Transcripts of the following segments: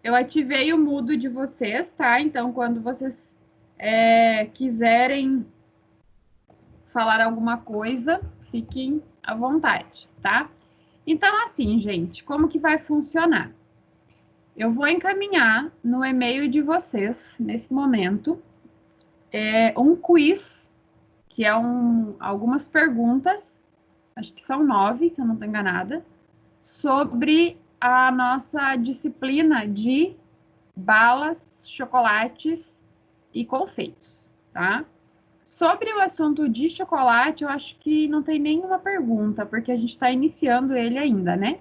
Eu ativei o mudo de vocês, tá? Então, quando vocês quiserem falar alguma coisa, fiquem à vontade, tá? Então, assim, gente, como que vai funcionar? Eu vou encaminhar no e-mail de vocês, nesse momento, um quiz, que é algumas perguntas, acho que são 9, se eu não estou enganada, sobre a nossa disciplina de balas, chocolates e confeitos, tá? Sobre o assunto de chocolate, eu acho que não tem nenhuma pergunta, porque a gente está iniciando ele ainda, né?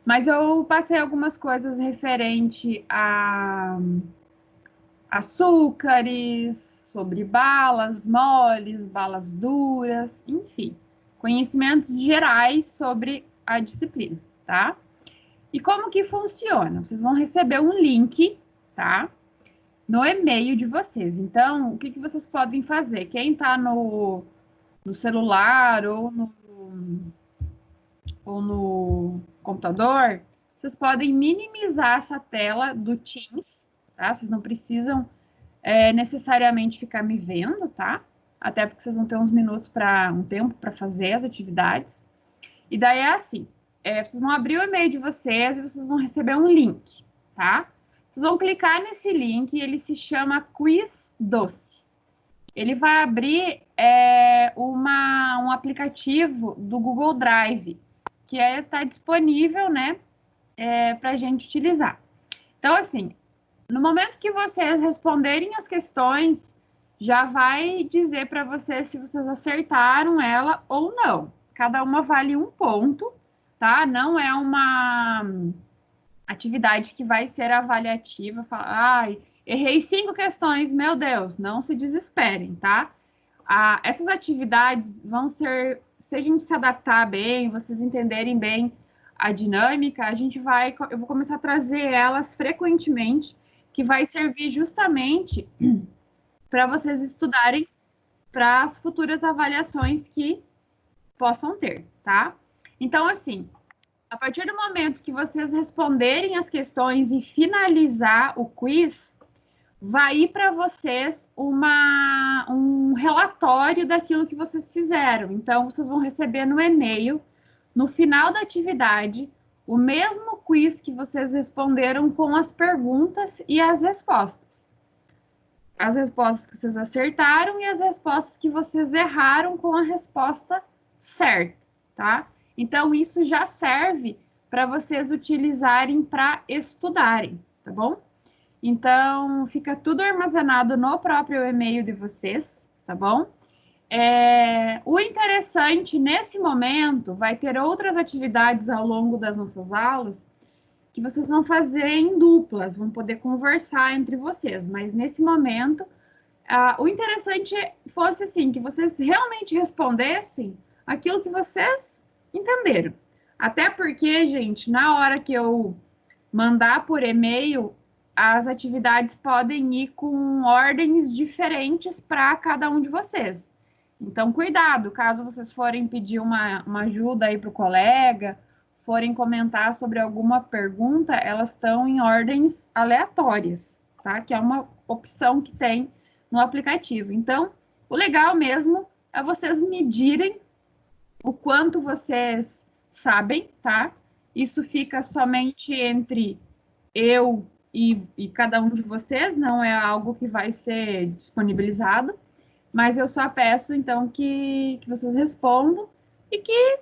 Mas eu passei algumas coisas referente a açúcares, sobre balas moles, balas duras, enfim, conhecimentos gerais sobre a disciplina, tá? E como que funciona? Vocês vão receber um link, tá? No e-mail de vocês. Então, o que que vocês podem fazer? Quem está no celular ou no computador, vocês podem minimizar essa tela do Teams, tá? Vocês não precisam necessariamente ficar me vendo, tá? Até porque vocês vão ter um tempo para fazer as atividades. E daí é assim, vocês vão abrir o e-mail de vocês e vocês vão receber um link, tá? Vocês vão clicar nesse link e ele se chama Quiz Doce. Ele vai abrir um aplicativo do Google Drive, que está disponível, né, para a gente utilizar. Então, assim, no momento que vocês responderem as questões, já vai dizer para vocês se vocês acertaram ela ou não. Cada uma vale um ponto, tá? Não é uma atividade que vai ser avaliativa. Ai, errei 5 questões, meu Deus, não se desesperem, tá? Essas atividades vão ser, se a gente se adaptar bem, vocês entenderem bem a dinâmica, eu vou começar a trazer elas frequentemente, que vai servir justamente para vocês estudarem para as futuras avaliações que possam ter, tá? Então, assim, a partir do momento que vocês responderem as questões e finalizar o quiz, vai ir para vocês um relatório daquilo que vocês fizeram. Então, vocês vão receber no e-mail, no final da atividade, o mesmo quiz que vocês responderam com as perguntas e as respostas. As respostas que vocês acertaram e as respostas que vocês erraram com a resposta certa, tá? Então, isso já serve para vocês utilizarem para estudarem, tá bom? Então, fica tudo armazenado no próprio e-mail de vocês, tá bom? O interessante, nesse momento, vai ter outras atividades ao longo das nossas aulas que vocês vão fazer em duplas, vão poder conversar entre vocês, mas nesse momento, o interessante fosse assim, que vocês realmente respondessem aquilo que vocês entenderam. Até porque, gente, na hora que eu mandar por e-mail, as atividades podem ir com ordens diferentes para cada um de vocês. Então, cuidado, caso vocês forem pedir uma ajuda aí para o colega, forem comentar sobre alguma pergunta, elas estão em ordens aleatórias, tá? Que é uma opção que tem no aplicativo. Então, o legal mesmo é vocês medirem o quanto vocês sabem, tá? Isso fica somente entre eu e cada um de vocês, não é algo que vai ser disponibilizado, mas eu só peço, então, que vocês respondam e que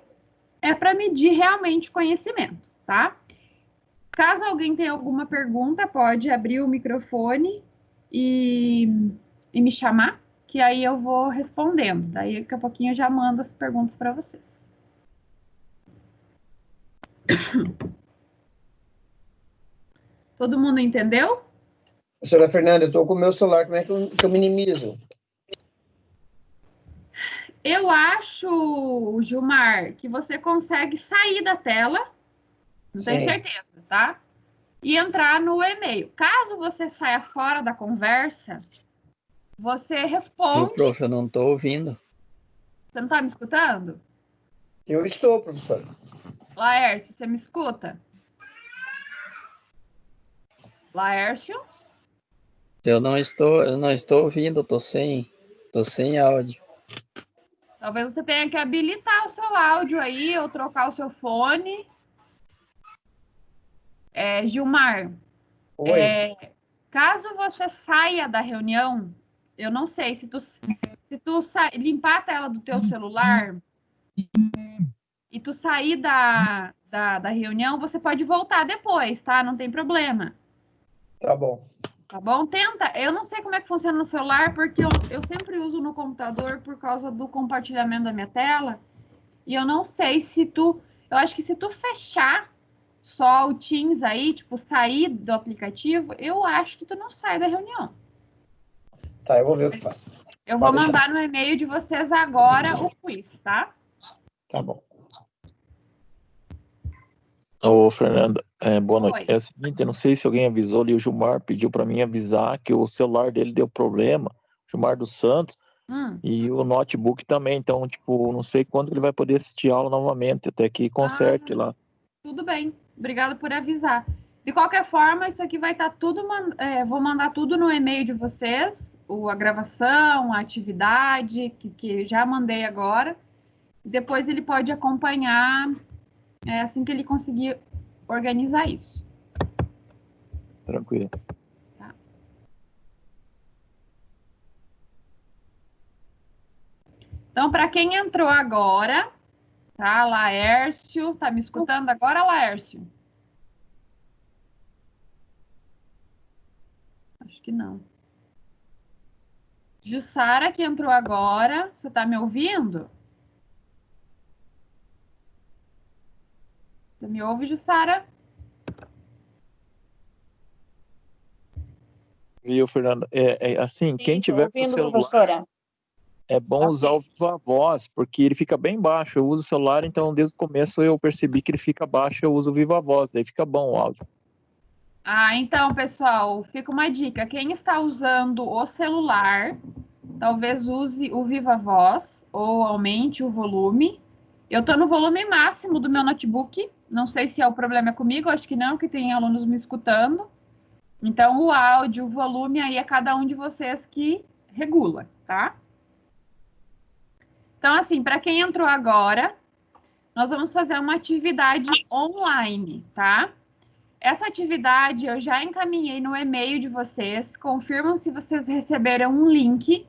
é para medir realmente conhecimento, tá? Caso alguém tenha alguma pergunta, pode abrir o microfone e me chamar, que aí eu vou respondendo. Daí, daqui a pouquinho, eu já mando as perguntas para vocês. Todo mundo entendeu? Professora Fernanda, eu estou com o meu celular, como é que eu minimizo? Eu acho, Gilmar, que você consegue sair da tela, não tenho certeza, tá? E entrar no e-mail. Caso você saia fora da conversa, você responde. Prof, eu não estou ouvindo. Você não está me escutando? Eu estou, professor. Laércio, você me escuta? Laércio? Eu não estou ouvindo, tô sem áudio. Talvez você tenha que habilitar o seu áudio aí ou trocar o seu fone. Gilmar, Oi. caso você saia da reunião, eu não sei, se tu limpar a tela do teu celular e tu sair da reunião, você pode voltar depois, tá? Não tem problema. Tá bom. Tá bom? Tenta. Eu não sei como é que funciona no celular, porque eu sempre uso no computador por causa do compartilhamento da minha tela. E eu não sei se tu. Eu acho que se tu fechar só o Teams aí, tipo, sair do aplicativo, eu acho que tu não sai da reunião. Tá, eu vou ver o que faço. Eu vou Pode deixar. mandar no e-mail de vocês agora o quiz, tá? Tá bom. Ô, Fernanda, boa noite. Oi. É o seguinte, eu não sei se alguém avisou ali, o Gilmar pediu para mim avisar que o celular dele deu problema, Gilmar dos Santos, e o notebook também, então, tipo, não sei quando ele vai poder assistir aula novamente, até que conserte lá. Tudo bem. Obrigada por avisar. De qualquer forma, isso aqui vai estar tudo. Vou mandar tudo no e-mail de vocês, a gravação, a atividade, que já mandei agora. Depois ele pode acompanhar assim que ele conseguir organizar isso. Tranquilo. Tá. Então, para quem entrou agora, tá? Laércio, tá me escutando agora, Laércio? Acho que não. Jussara, que entrou agora, você tá me ouvindo? Você me ouve, Jussara? Viu, Fernanda? Assim, Sim, quem tô tiver com o ouvindo, celular, professora. é bom Ok. usar o Viva Voz, porque ele fica bem baixo. Eu uso o celular, então desde o começo eu percebi que ele fica baixo, eu uso o Viva Voz, daí fica bom o áudio. Então, pessoal, fica uma dica. Quem está usando o celular, talvez use o Viva Voz ou aumente o volume. Eu estou no volume máximo do meu notebook. Não sei se é o problema comigo, acho que não, que tem alunos me escutando. Então, o áudio, o volume aí é cada um de vocês que regula, tá? Então, assim, para quem entrou agora, nós vamos fazer uma atividade online, tá? Essa atividade eu já encaminhei no e-mail de vocês. Confirmam se vocês receberam um link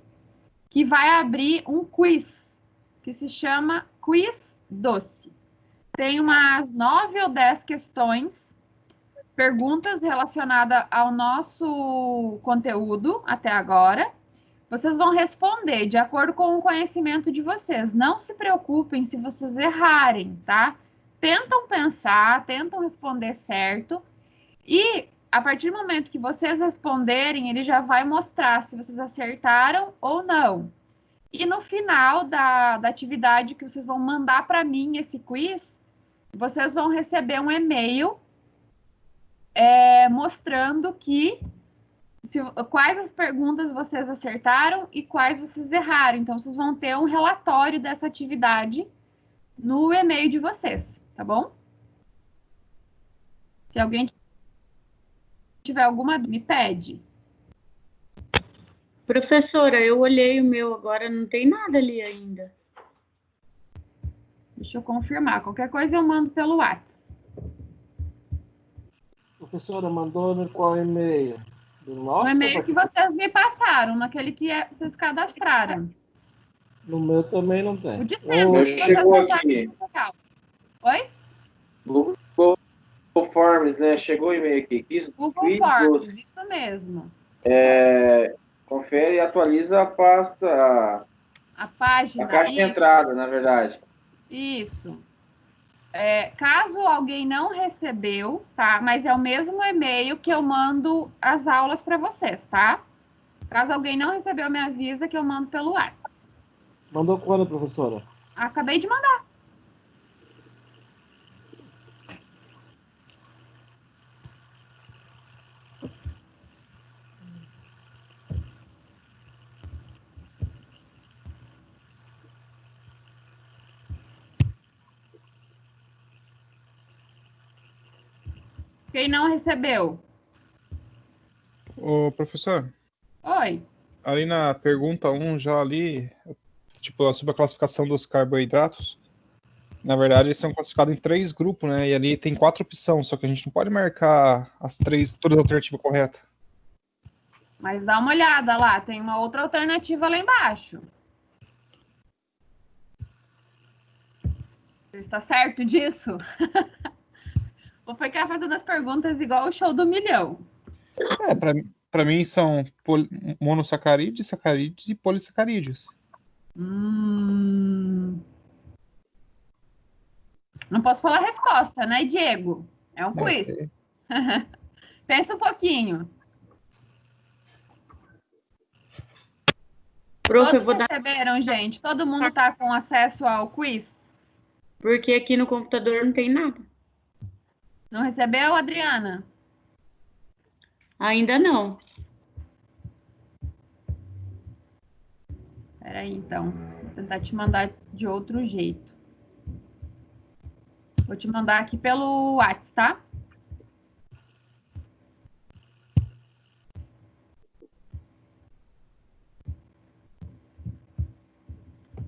que vai abrir um quiz, que se chama Quiz Doce. Tem umas 9 ou 10 questões, perguntas relacionadas ao nosso conteúdo até agora. Vocês vão responder de acordo com o conhecimento de vocês. Não se preocupem se vocês errarem, tá? Tentam pensar, tentam responder certo. E a partir do momento que vocês responderem, ele já vai mostrar se vocês acertaram ou não. E no final da atividade que vocês vão mandar para mim esse quiz, vocês vão receber um e-mail mostrando quais as perguntas vocês acertaram e quais vocês erraram. Então, vocês vão ter um relatório dessa atividade no e-mail de vocês, tá bom? Se alguém tiver alguma dúvida, me pede. Professora, eu olhei o meu agora, não tem nada ali ainda. Deixa eu confirmar. Qualquer coisa eu mando pelo WhatsApp. Professora, mandou no qual e-mail? Do nosso? O e-mail que vocês me passaram, naquele que vocês cadastraram. No meu também não tem. O de sempre. Que vocês chegou receberam no local. Oi? Google Forms, né? Chegou o e-mail aqui. Google Forms, isso mesmo. Confere e atualiza a pasta, A página. a caixa de entrada, na verdade. Isso. Caso alguém não recebeu, tá? Mas é o mesmo e-mail que eu mando as aulas para vocês, tá? Caso alguém não recebeu, me avisa que eu mando pelo WhatsApp. Mandou quando, professora? Acabei de mandar. Quem não recebeu? Ô, professor, Oi. ali na pergunta 1, já ali, tipo, sobre a classificação dos carboidratos, na verdade, eles são classificados em 3 grupos, né? E ali tem 4 opções, só que a gente não pode marcar todas as alternativas corretas. Mas dá uma olhada lá, tem uma outra alternativa lá embaixo. Você está certo disso? Vou ficar fazendo as perguntas igual o show do milhão. Para mim são monossacarídeos, sacarídeos e polissacarídeos. Não posso falar a resposta, né, Diego? É um quiz. Pensa um pouquinho. Prof, eu Todos vou dar... receberam, gente? Todo mundo está com acesso ao quiz? Porque aqui no computador não tem nada. Não recebeu, Adriana? Ainda não. Espera aí, então. Vou tentar te mandar de outro jeito. Vou te mandar aqui pelo WhatsApp, tá?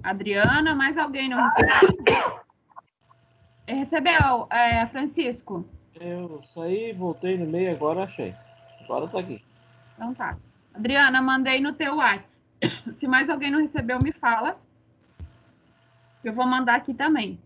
Adriana, mais alguém não recebeu? Recebeu, Francisco? Eu saí, voltei no meio, agora achei. Agora tá aqui. Então tá. Adriana, mandei no teu WhatsApp. Se mais alguém não recebeu, me fala. Eu vou mandar aqui também.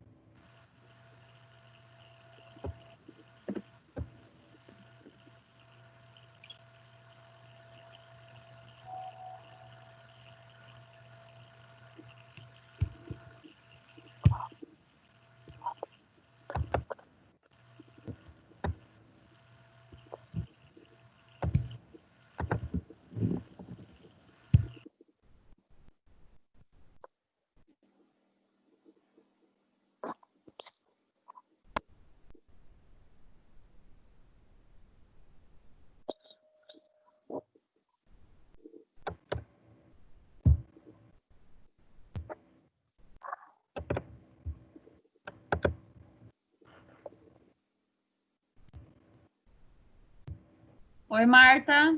Oi, Marta.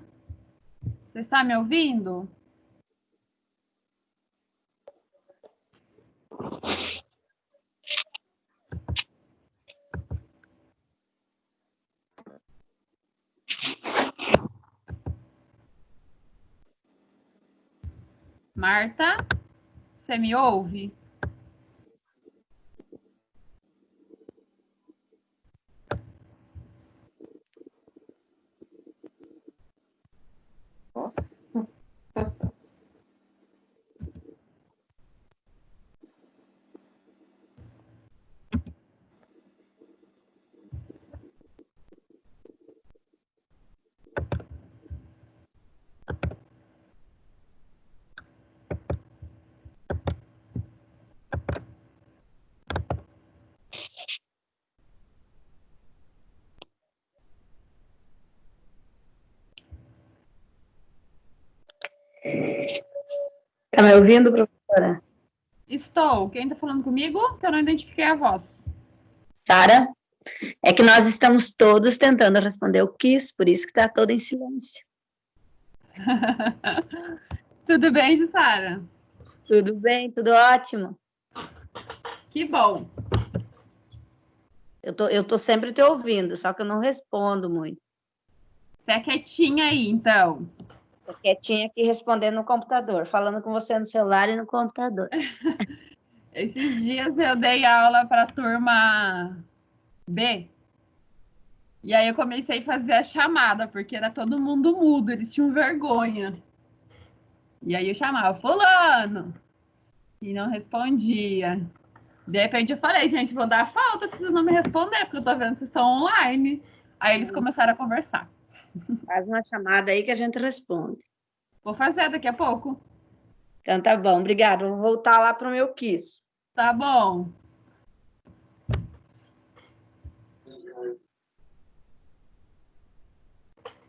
Você está me ouvindo? Marta, você me ouve? Tá me ouvindo, professora? Estou. Quem está falando comigo? Que eu não identifiquei a voz. Sara? É que nós estamos todos tentando responder o quiz, por isso que está todo em silêncio. Tudo bem, Jussara? Tudo bem, tudo ótimo. Que bom. Eu tô sempre te ouvindo, só que eu não respondo muito. Você é quietinha aí, então. Tô quietinha aqui respondendo no computador, falando com você no celular e no computador. Esses dias eu dei aula para a turma B. E aí eu comecei a fazer a chamada, porque era todo mundo mudo, eles tinham vergonha. E aí eu chamava, fulano, e não respondia. De repente eu falei, gente, vou dar falta se vocês não me responder, porque eu tô vendo que vocês estão online. Aí eles começaram a conversar. Faz uma chamada aí que a gente responde. Vou fazer daqui a pouco. Então tá bom, obrigada. Vou voltar lá pro meu quiz. Tá bom.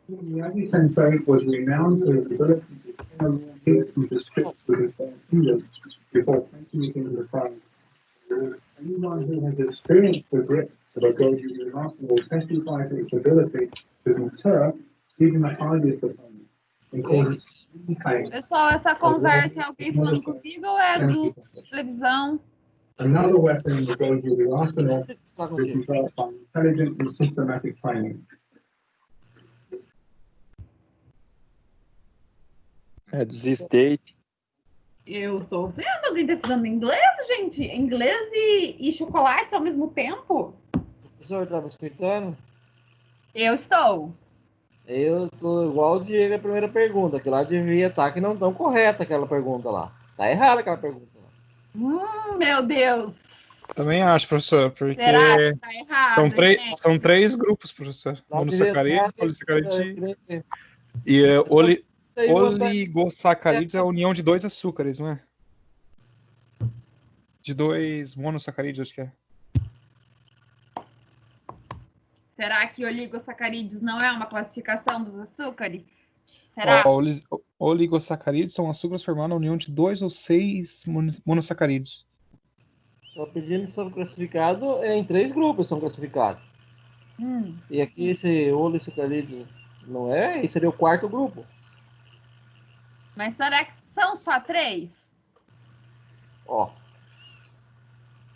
The only sensate was renowned for his ability to turn around hits from the strips with his bare fingers before placing it into the frame. Anyone who has experienced the grip of a Goju's remarkable testifies its ability to deter even the highest opponent. including three types. Pessoal, essa conversa é alguém falando comigo ou é do televisão? Another weapon that goes with the arsenal is developed by intelligent and systematic training. É dos State. Eu tô vendo alguém tá estudando inglês, gente. Inglês e chocolates ao mesmo tempo? O professor estava escutando? Eu estou. Eu tô igual o Diego a primeira pergunta, que lá devia estar que não tão correta aquela pergunta lá. Tá errada aquela pergunta lá. Meu Deus. Também acho, professor, porque Será que tá errado, são três grupos, professor. Lá Monossacarídeos, devia- polissacarídeo e oligosacarídeos é a união de dois açúcares, não é? De dois monossacarídeos, acho que é. Será que oligosacarídeos não é uma classificação dos açúcares? Será? Oligosacarídeos são açúcares formados na união de 2 ou 6 monossacarídeos. Só pedindo sobre classificado, em 3 grupos são classificados. E aqui esse olissacarídeo não é? Esse seria o 4º grupo. Mas será que são só 3? Ó.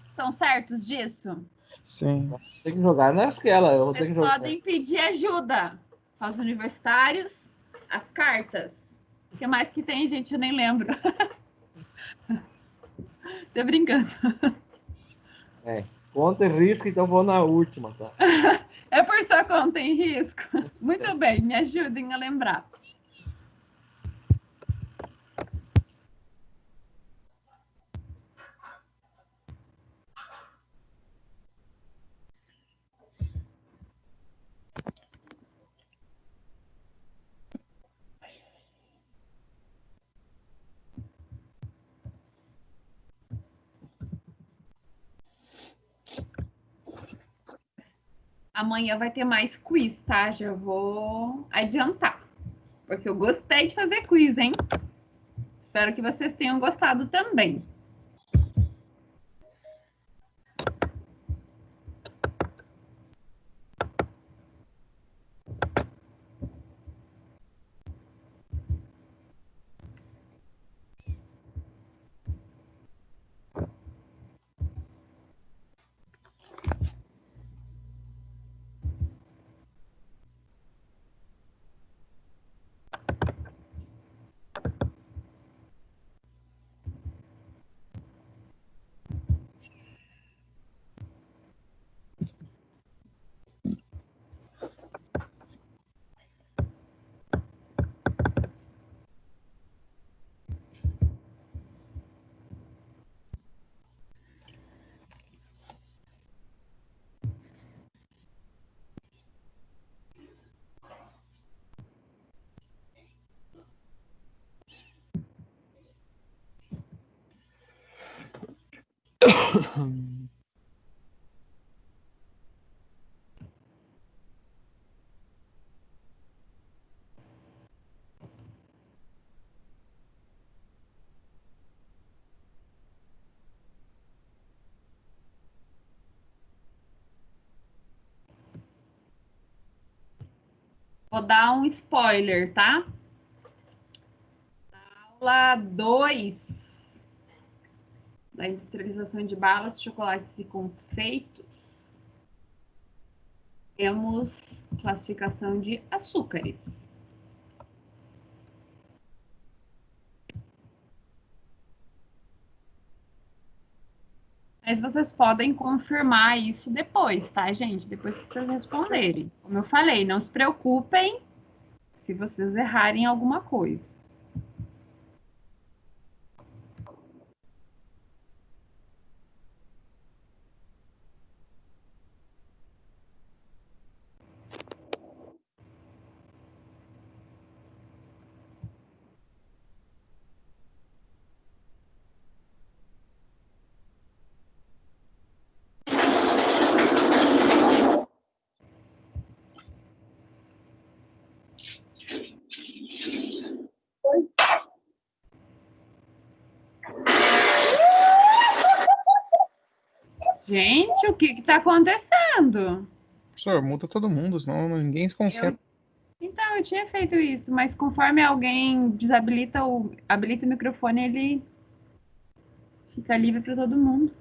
Estão certos disso? Sim. Tem que jogar naquela. Eu vou ter Vocês que jogar. podem pedir ajuda aos universitários, as cartas. O que mais que tem, gente? Eu nem lembro. Tô brincando. Conta e risco, então vou na última, tá? É por sua conta em risco. Muito bem, me ajudem a lembrar. Amanhã vai ter mais quiz, tá? Já vou adiantar. Porque eu gostei de fazer quiz, hein? Espero que vocês tenham gostado também. Vou dar um spoiler, tá? Aula 2 da industrialização de balas, chocolates e confeitos. Temos classificação de açúcares. Mas vocês podem confirmar isso depois, tá, gente? Depois que vocês responderem. Como eu falei, não se preocupem se vocês errarem alguma coisa. Gente, o que está acontecendo? Professor, muda todo mundo, senão ninguém se concentra. Então, eu tinha feito isso, mas conforme alguém habilita o microfone, ele fica livre para todo mundo.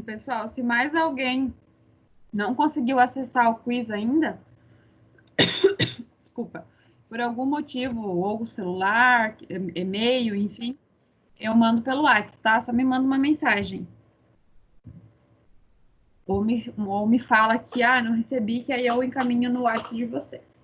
Pessoal, se mais alguém não conseguiu acessar o quiz ainda, desculpa, por algum motivo, ou o celular, e-mail, enfim, eu mando pelo WhatsApp, tá? Só me manda uma mensagem. Ou me fala que, não recebi, que aí eu encaminho no WhatsApp de vocês.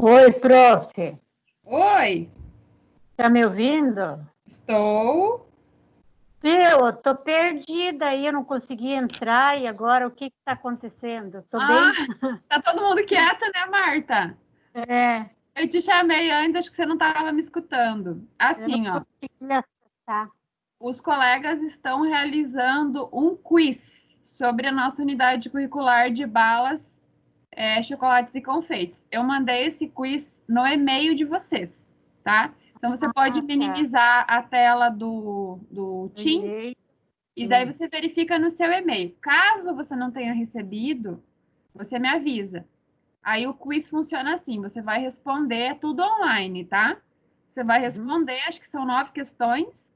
Oi, prof. Oi. Tá me ouvindo? Estou. Eu tô perdida aí, eu não consegui entrar e agora o que está acontecendo? Tô bem? Tá todo mundo quieta, né, Marta? É. Eu te chamei antes, acho que você não estava me escutando. Assim, eu não consegui acessar. Os colegas estão realizando um quiz sobre a nossa unidade curricular de balas, chocolates e confeitos. Eu mandei esse quiz no e-mail de vocês, tá? Então, você pode minimizar a tela do Teams e daí você verifica no seu e-mail. Caso você não tenha recebido, você me avisa. Aí o quiz funciona assim, você vai responder tudo online, tá? Você vai responder, acho que são 9 questões.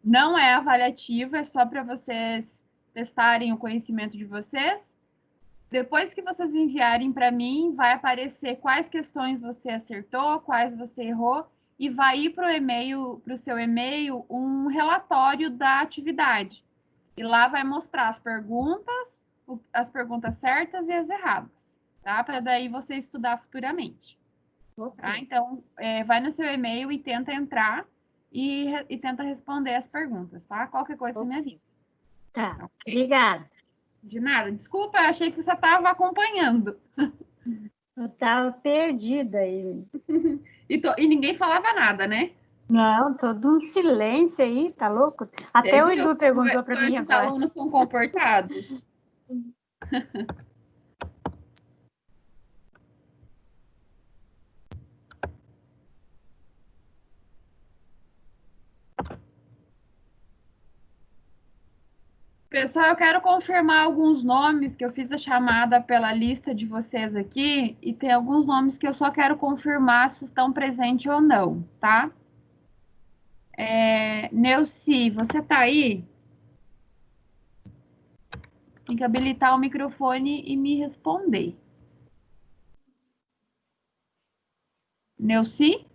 Não é avaliativo, é só para vocês testarem o conhecimento de vocês. Depois que vocês enviarem para mim, vai aparecer quais questões você acertou, quais você errou, e vai ir para o seu e-mail, um relatório da atividade. E lá vai mostrar as perguntas certas e as erradas, tá? Para daí você estudar futuramente. Tá? Então, vai no seu e-mail e tenta entrar e tenta responder as perguntas, tá? Qualquer coisa você me avisa. Tá, obrigada. De nada. Desculpa, eu achei que você estava acompanhando. Eu estava perdida aí. E ninguém falava nada, né? Não, todo um silêncio aí, tá louco? Até o Edu perguntou para mim agora. Esses alunos são comportados. Pessoal, eu quero confirmar alguns nomes que eu fiz a chamada pela lista de vocês aqui e tem alguns nomes que eu só quero confirmar se estão presentes ou não, tá? Neuci, você tá aí? Tem que habilitar o microfone e me responder. Neuci?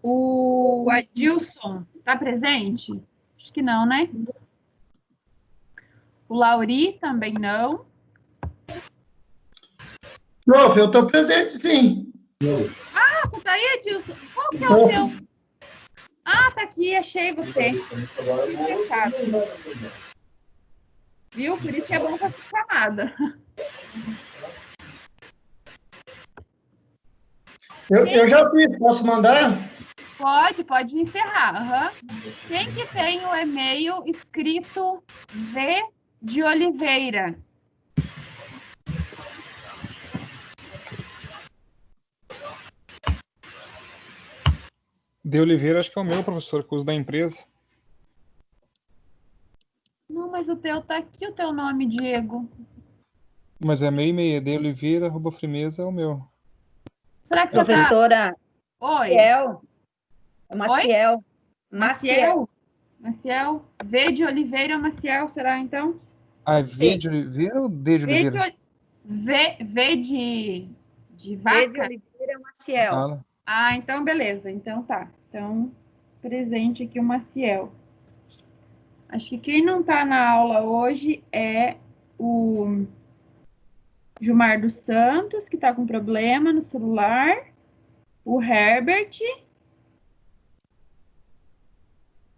O Adilson tá presente? Acho que não, né? O Lauri também não. Prof, eu estou presente, sim. Ah, você tá aí, Adilson? Qual que é o seu? Ah, tá aqui, achei você. Fechado. Viu? Por isso que é bom fazer chamada. Eu já fiz, posso mandar? Pode encerrar. Quem que tem o e-mail escrito V de Oliveira? De Oliveira, acho que é o meu, professor, que uso da empresa. Não, mas o teu tá aqui, o teu nome, Diego. Mas é meio, de Oliveira, @frimeza é o meu. Será que professora? Oi. Maciel. É Maciel. Oi? Maciel. V de Oliveira, Maciel, será então? Ah, é V de Oliveira ou D de Oliveira? V de vaca? V de Oliveira, Maciel. Ah, então beleza. Então tá. Então, presente aqui o Maciel. Acho que quem não tá na aula hoje é o Gilmar dos Santos, que tá com problema no celular. O Herbert.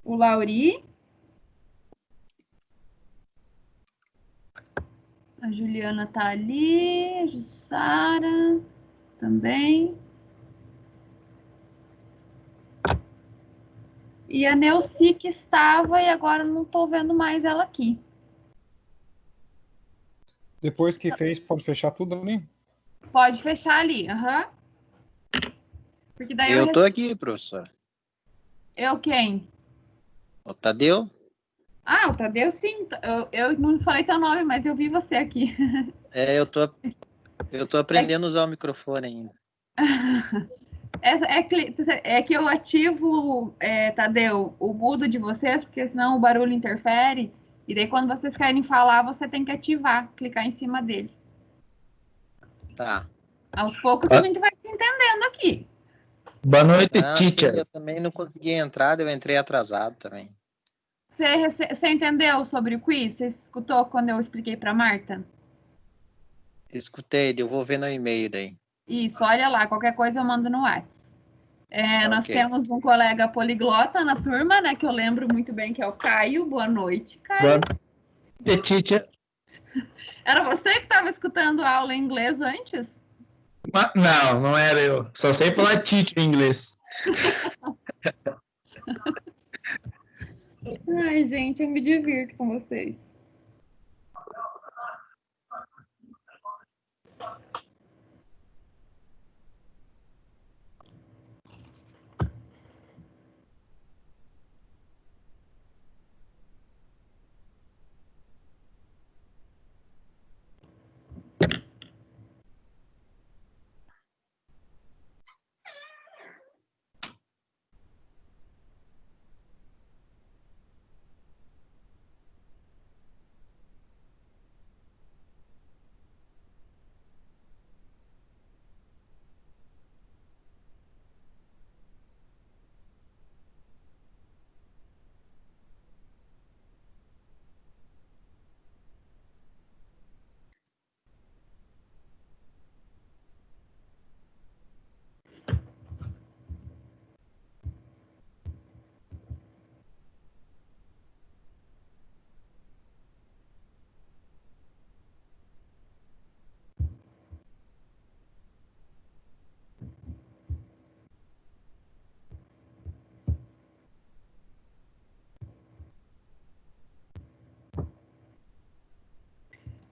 O Lauri. A Juliana tá ali. A Jussara também. E a Neuci que estava e agora não estou vendo mais ela aqui. Depois que fez, pode fechar tudo ali? Pode fechar ali, Porque daí eu tô aqui, professor. Eu quem? O Tadeu? Ah, o Tadeu, sim. Eu não falei teu nome, mas eu vi você aqui. Eu tô aprendendo a usar o microfone ainda. É que eu ativo, Tadeu, o mudo de vocês, porque senão o barulho interfere. E daí, quando vocês querem falar, você tem que ativar, clicar em cima dele. Tá. Aos poucos a gente vai se entendendo aqui. Boa noite, teacher. Eu também não consegui entrar, eu entrei atrasado também. Você entendeu sobre o quiz? Você escutou quando eu expliquei para Marta? Escutei, eu vou ver no e-mail daí. Isso, olha lá, qualquer coisa eu mando no WhatsApp. Nós temos um colega poliglota na turma, né, que eu lembro muito bem, que é o Caio. Boa noite, Caio. Boa noite, teacher. Era você que estava escutando a aula em inglês antes? Não era eu. Só sei falar teacher em inglês. Ai, gente, eu me divirto com vocês.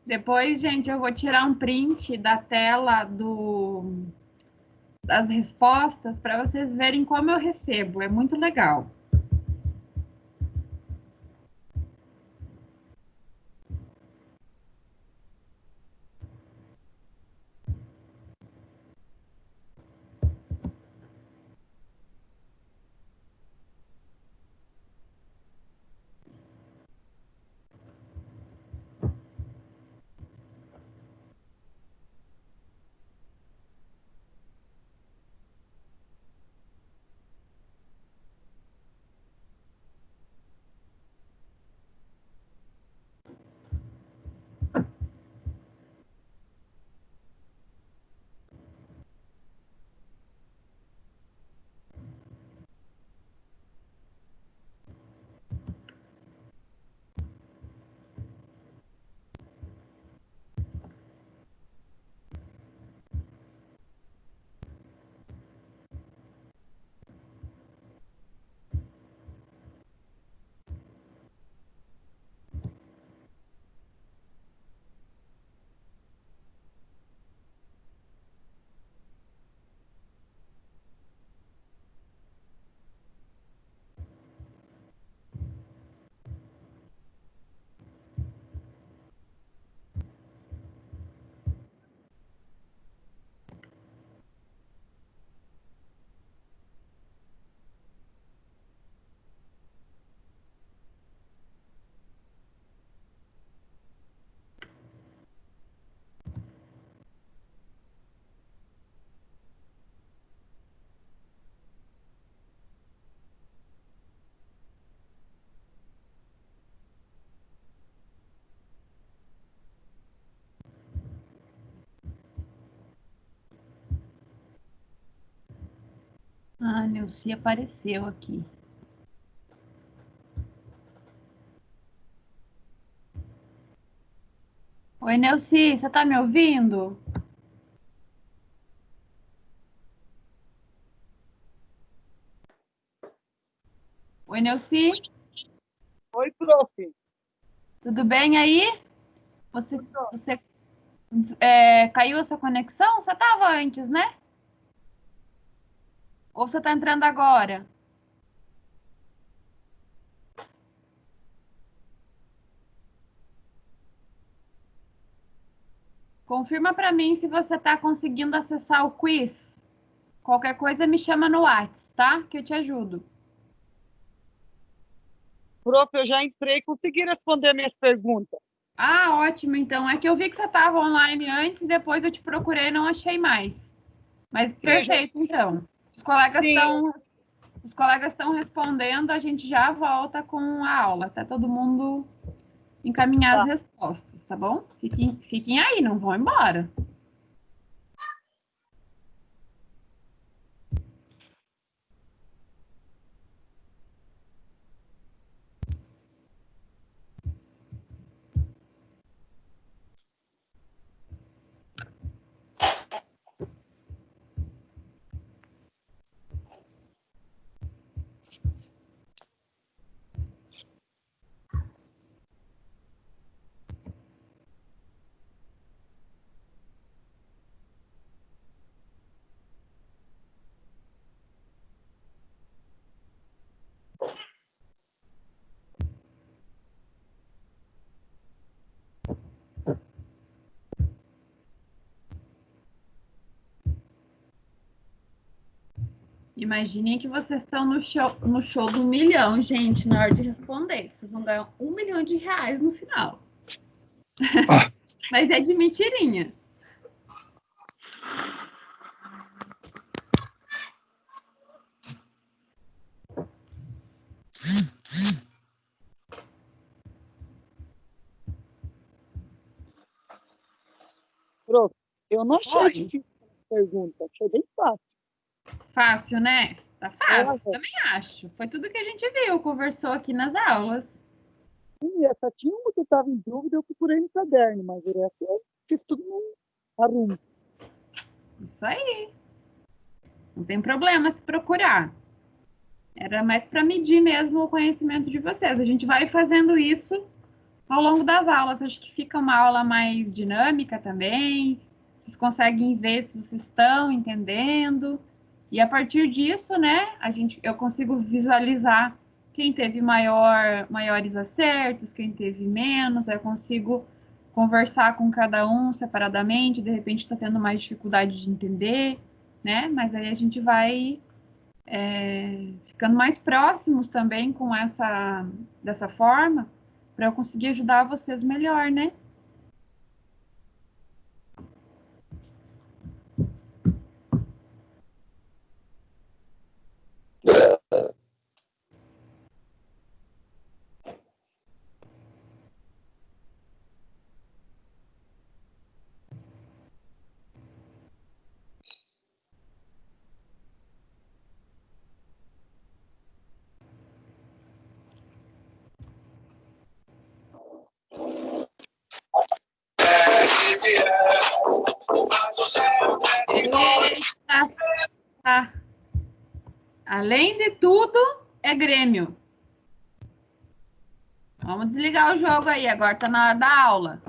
Depois, gente, eu vou tirar um print da tela as respostas para vocês verem como eu recebo. É muito legal. Ah, Neuci apareceu aqui. Oi, Neuci, você tá me ouvindo? Oi, Neuci. Oi, prof. Tudo bem aí? Você caiu a sua conexão? Você estava antes, né? Ou você está entrando agora? Confirma para mim se você está conseguindo acessar o quiz. Qualquer coisa me chama no WhatsApp, tá? Que eu te ajudo. Prof, eu já entrei e consegui responder minhas perguntas. Ah, ótimo, então. É que eu vi que você estava online antes e depois eu te procurei e não achei mais. Mas perfeito, então. Os colegas estão respondendo, a gente já volta com a aula. Tá todo mundo encaminhar as respostas, tá bom? Fiquem aí, não vão embora. Imaginem que vocês estão no show do 1 milhão, gente, na hora de responder. Vocês vão ganhar R$1 milhão no final. Mas é de mentirinha. Prof, eu não achei difícil a pergunta, achei bem fácil. Fácil, né? Tá fácil, também acho. Foi tudo que a gente viu, conversou aqui nas aulas. Sim, essa tinha uma que eu estava em dúvida, eu procurei no caderno, mas eu fiz tudo no arrumo. Isso aí. Não tem problema se procurar. Era mais para medir mesmo o conhecimento de vocês. A gente vai fazendo isso ao longo das aulas. Acho que fica uma aula mais dinâmica também. Vocês conseguem ver se vocês estão entendendo. E a partir disso, né, eu consigo visualizar quem teve maiores acertos, quem teve menos. Eu consigo conversar com cada um separadamente. De repente está tendo mais dificuldade de entender, né? Mas aí a gente vai ficando mais próximos também dessa forma, para eu conseguir ajudar vocês melhor, né? Tá. Além de tudo, é Grêmio. Vamos desligar o jogo aí, agora tá na hora da aula.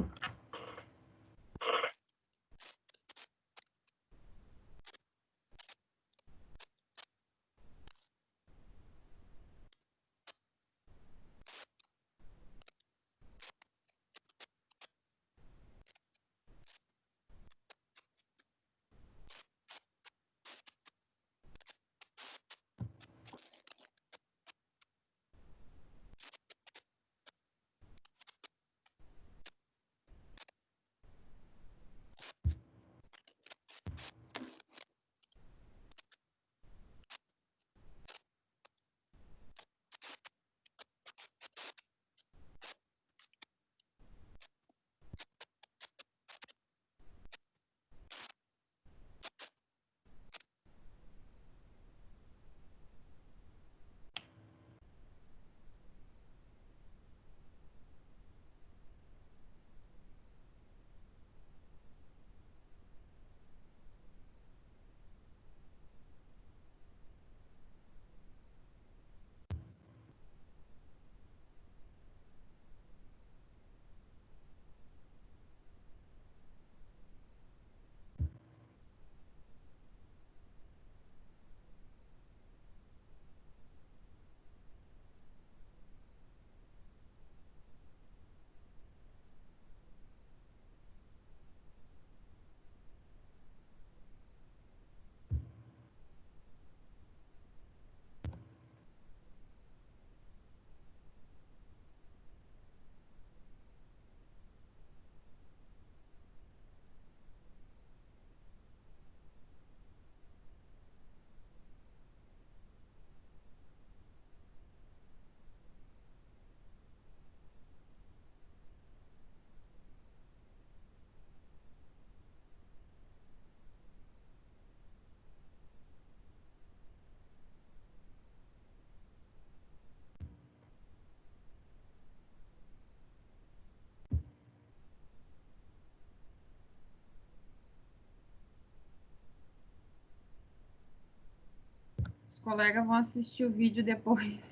Os colegas vão assistir o vídeo depois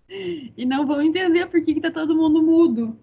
e não vão entender por que tá todo mundo mudo.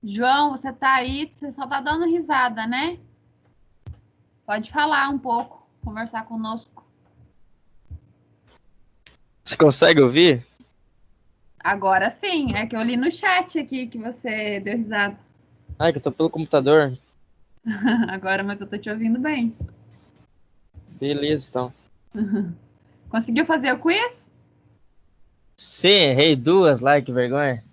João, você tá aí, você só tá dando risada, né? Pode falar um pouco, conversar conosco. Você consegue ouvir? Agora sim, é que eu li no chat aqui que você deu risada. Ai, que eu tô pelo computador. Agora, mas eu tô te ouvindo bem. Beleza, então. Conseguiu fazer o quiz? Sim, errei duas lá, que vergonha.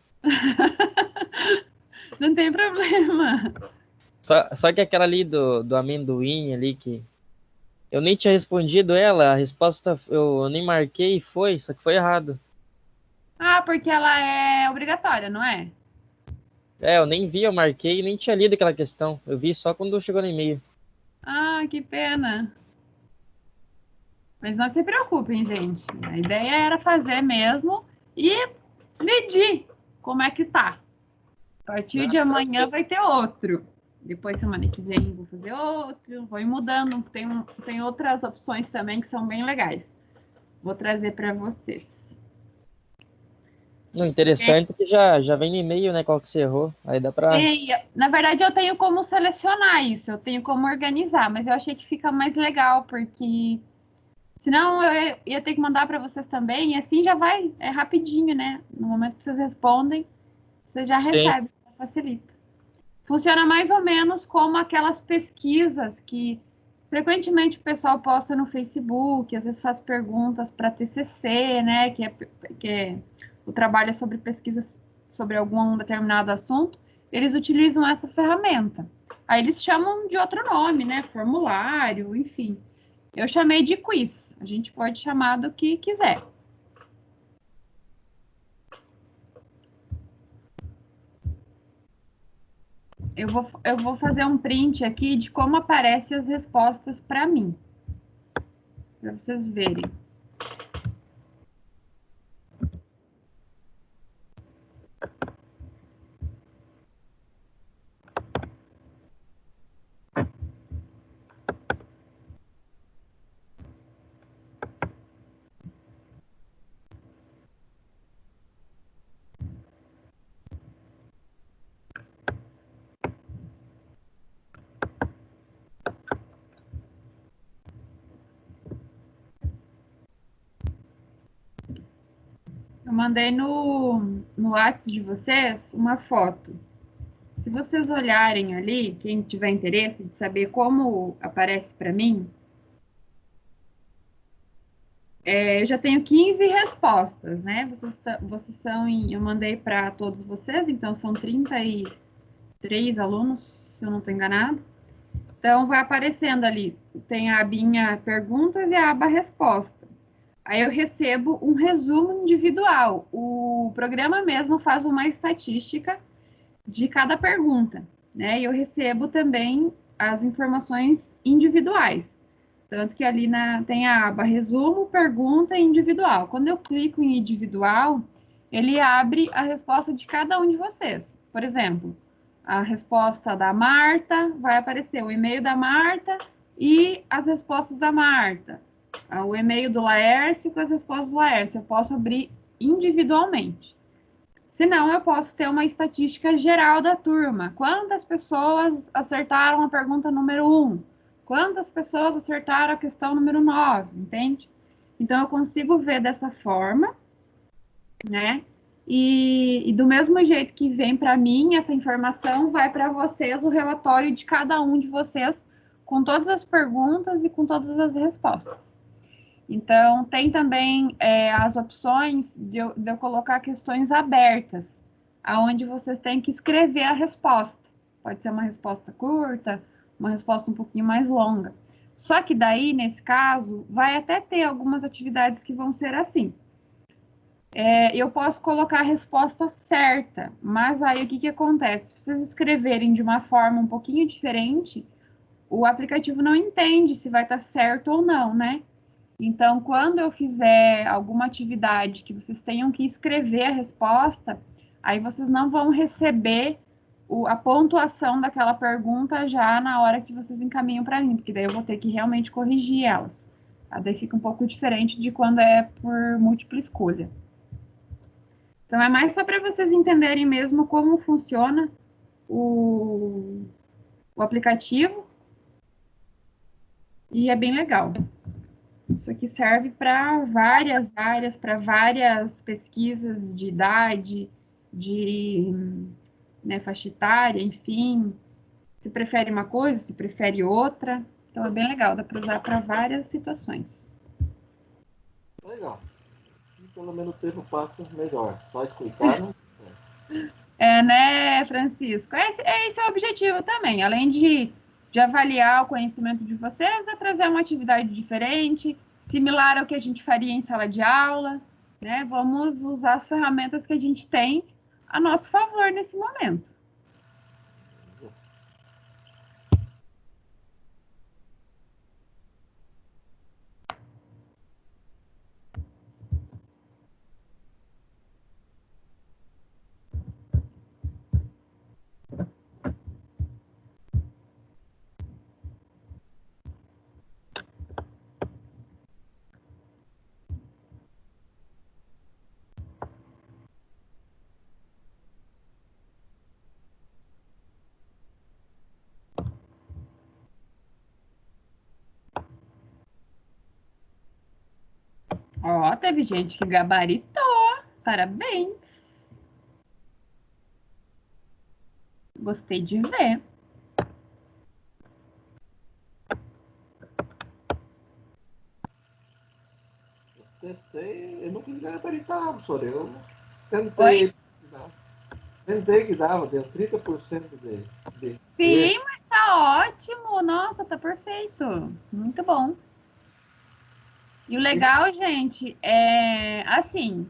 Não tem problema. Só que aquela ali do amendoim ali que... Eu nem tinha respondido ela, a resposta eu nem marquei e foi, só que foi errado. Ah, porque ela é obrigatória, não é? É, eu nem vi, eu marquei e nem tinha lido aquela questão. Eu vi só quando chegou no e-mail. Ah, que pena. Mas não se preocupem, gente. A ideia era fazer mesmo e medir como é que tá. A partir de amanhã vai ter outro. Depois, semana que vem, vou fazer outro. Vou ir mudando. Tem outras opções também que são bem legais. Vou trazer para vocês. O interessante é que já vem no e-mail, né? Qual que você errou. Aí dá pra... Na verdade, eu tenho como selecionar isso. Eu tenho como organizar. Mas eu achei que fica mais legal, porque... Senão eu ia ter que mandar para vocês também. E assim já vai. É rapidinho, né? No momento que vocês respondem, vocês já recebem. Facilita. Funciona mais ou menos como aquelas pesquisas que frequentemente o pessoal posta no Facebook, às vezes faz perguntas para TCC, né, que é o trabalho sobre pesquisas sobre algum determinado assunto, eles utilizam essa ferramenta. Aí eles chamam de outro nome, né, formulário, enfim. Eu chamei de quiz, a gente pode chamar do que quiser. Eu vou fazer um print aqui de como aparecem as respostas para mim. Para vocês verem. Eu mandei no WhatsApp de vocês uma foto. Se vocês olharem ali, quem tiver interesse de saber como aparece para mim, eu já tenho 15 respostas, né? Vocês são eu mandei para todos vocês, então são 33 alunos, se eu não estou enganado. Então, vai aparecendo ali, tem a abinha perguntas e a aba resposta. Aí eu recebo um resumo individual. O programa mesmo faz uma estatística de cada pergunta, né? E eu recebo também as informações individuais. Tanto que ali tem a aba resumo, pergunta e individual. Quando eu clico em individual, ele abre a resposta de cada um de vocês. Por exemplo, a resposta da Marta, vai aparecer o e-mail da Marta e as respostas da Marta. O e-mail do Laércio com as respostas do Laércio. Eu posso abrir individualmente. Se não, eu posso ter uma estatística geral da turma. Quantas pessoas acertaram a pergunta número 1? Quantas pessoas acertaram a questão número 9? Entende? Então, eu consigo ver dessa forma, né? E do mesmo jeito que vem para mim essa informação, vai para vocês o relatório de cada um de vocês, com todas as perguntas e com todas as respostas. Então, tem também as opções de eu colocar questões abertas, aonde vocês têm que escrever a resposta. Pode ser uma resposta curta, uma resposta um pouquinho mais longa. Só que daí, nesse caso, vai até ter algumas atividades que vão ser assim. Eu posso colocar a resposta certa, mas aí o que acontece? Se vocês escreverem de uma forma um pouquinho diferente, o aplicativo não entende se vai estar certo ou não, né? Então, quando eu fizer alguma atividade que vocês tenham que escrever a resposta, aí vocês não vão receber a pontuação daquela pergunta já na hora que vocês encaminham para mim, porque daí eu vou ter que realmente corrigir elas. Tá? Daí fica um pouco diferente de quando é por múltipla escolha. Então, é mais só para vocês entenderem mesmo como funciona o aplicativo. E é bem legal. Isso aqui serve para várias áreas, para várias pesquisas de idade, de faixa etária, enfim. Se prefere uma coisa, se prefere outra. Então, é bem legal, dá para usar para várias situações. Legal. E pelo menos o tempo passa melhor. Só escutar, né? Né, Francisco? Esse é o objetivo também. Além de avaliar o conhecimento de vocês, é trazer uma atividade diferente, similar ao que a gente faria em sala de aula, né? Vamos usar as ferramentas que a gente tem a nosso favor nesse momento. Ó, teve gente que gabaritou. Parabéns. Gostei de ver. Testei, eu não quis gabaritar, professor. Eu tentei. Tentei que dava, deu 30% de. Sim, mas tá ótimo. Nossa, tá perfeito. Muito bom. E o legal, gente, é assim,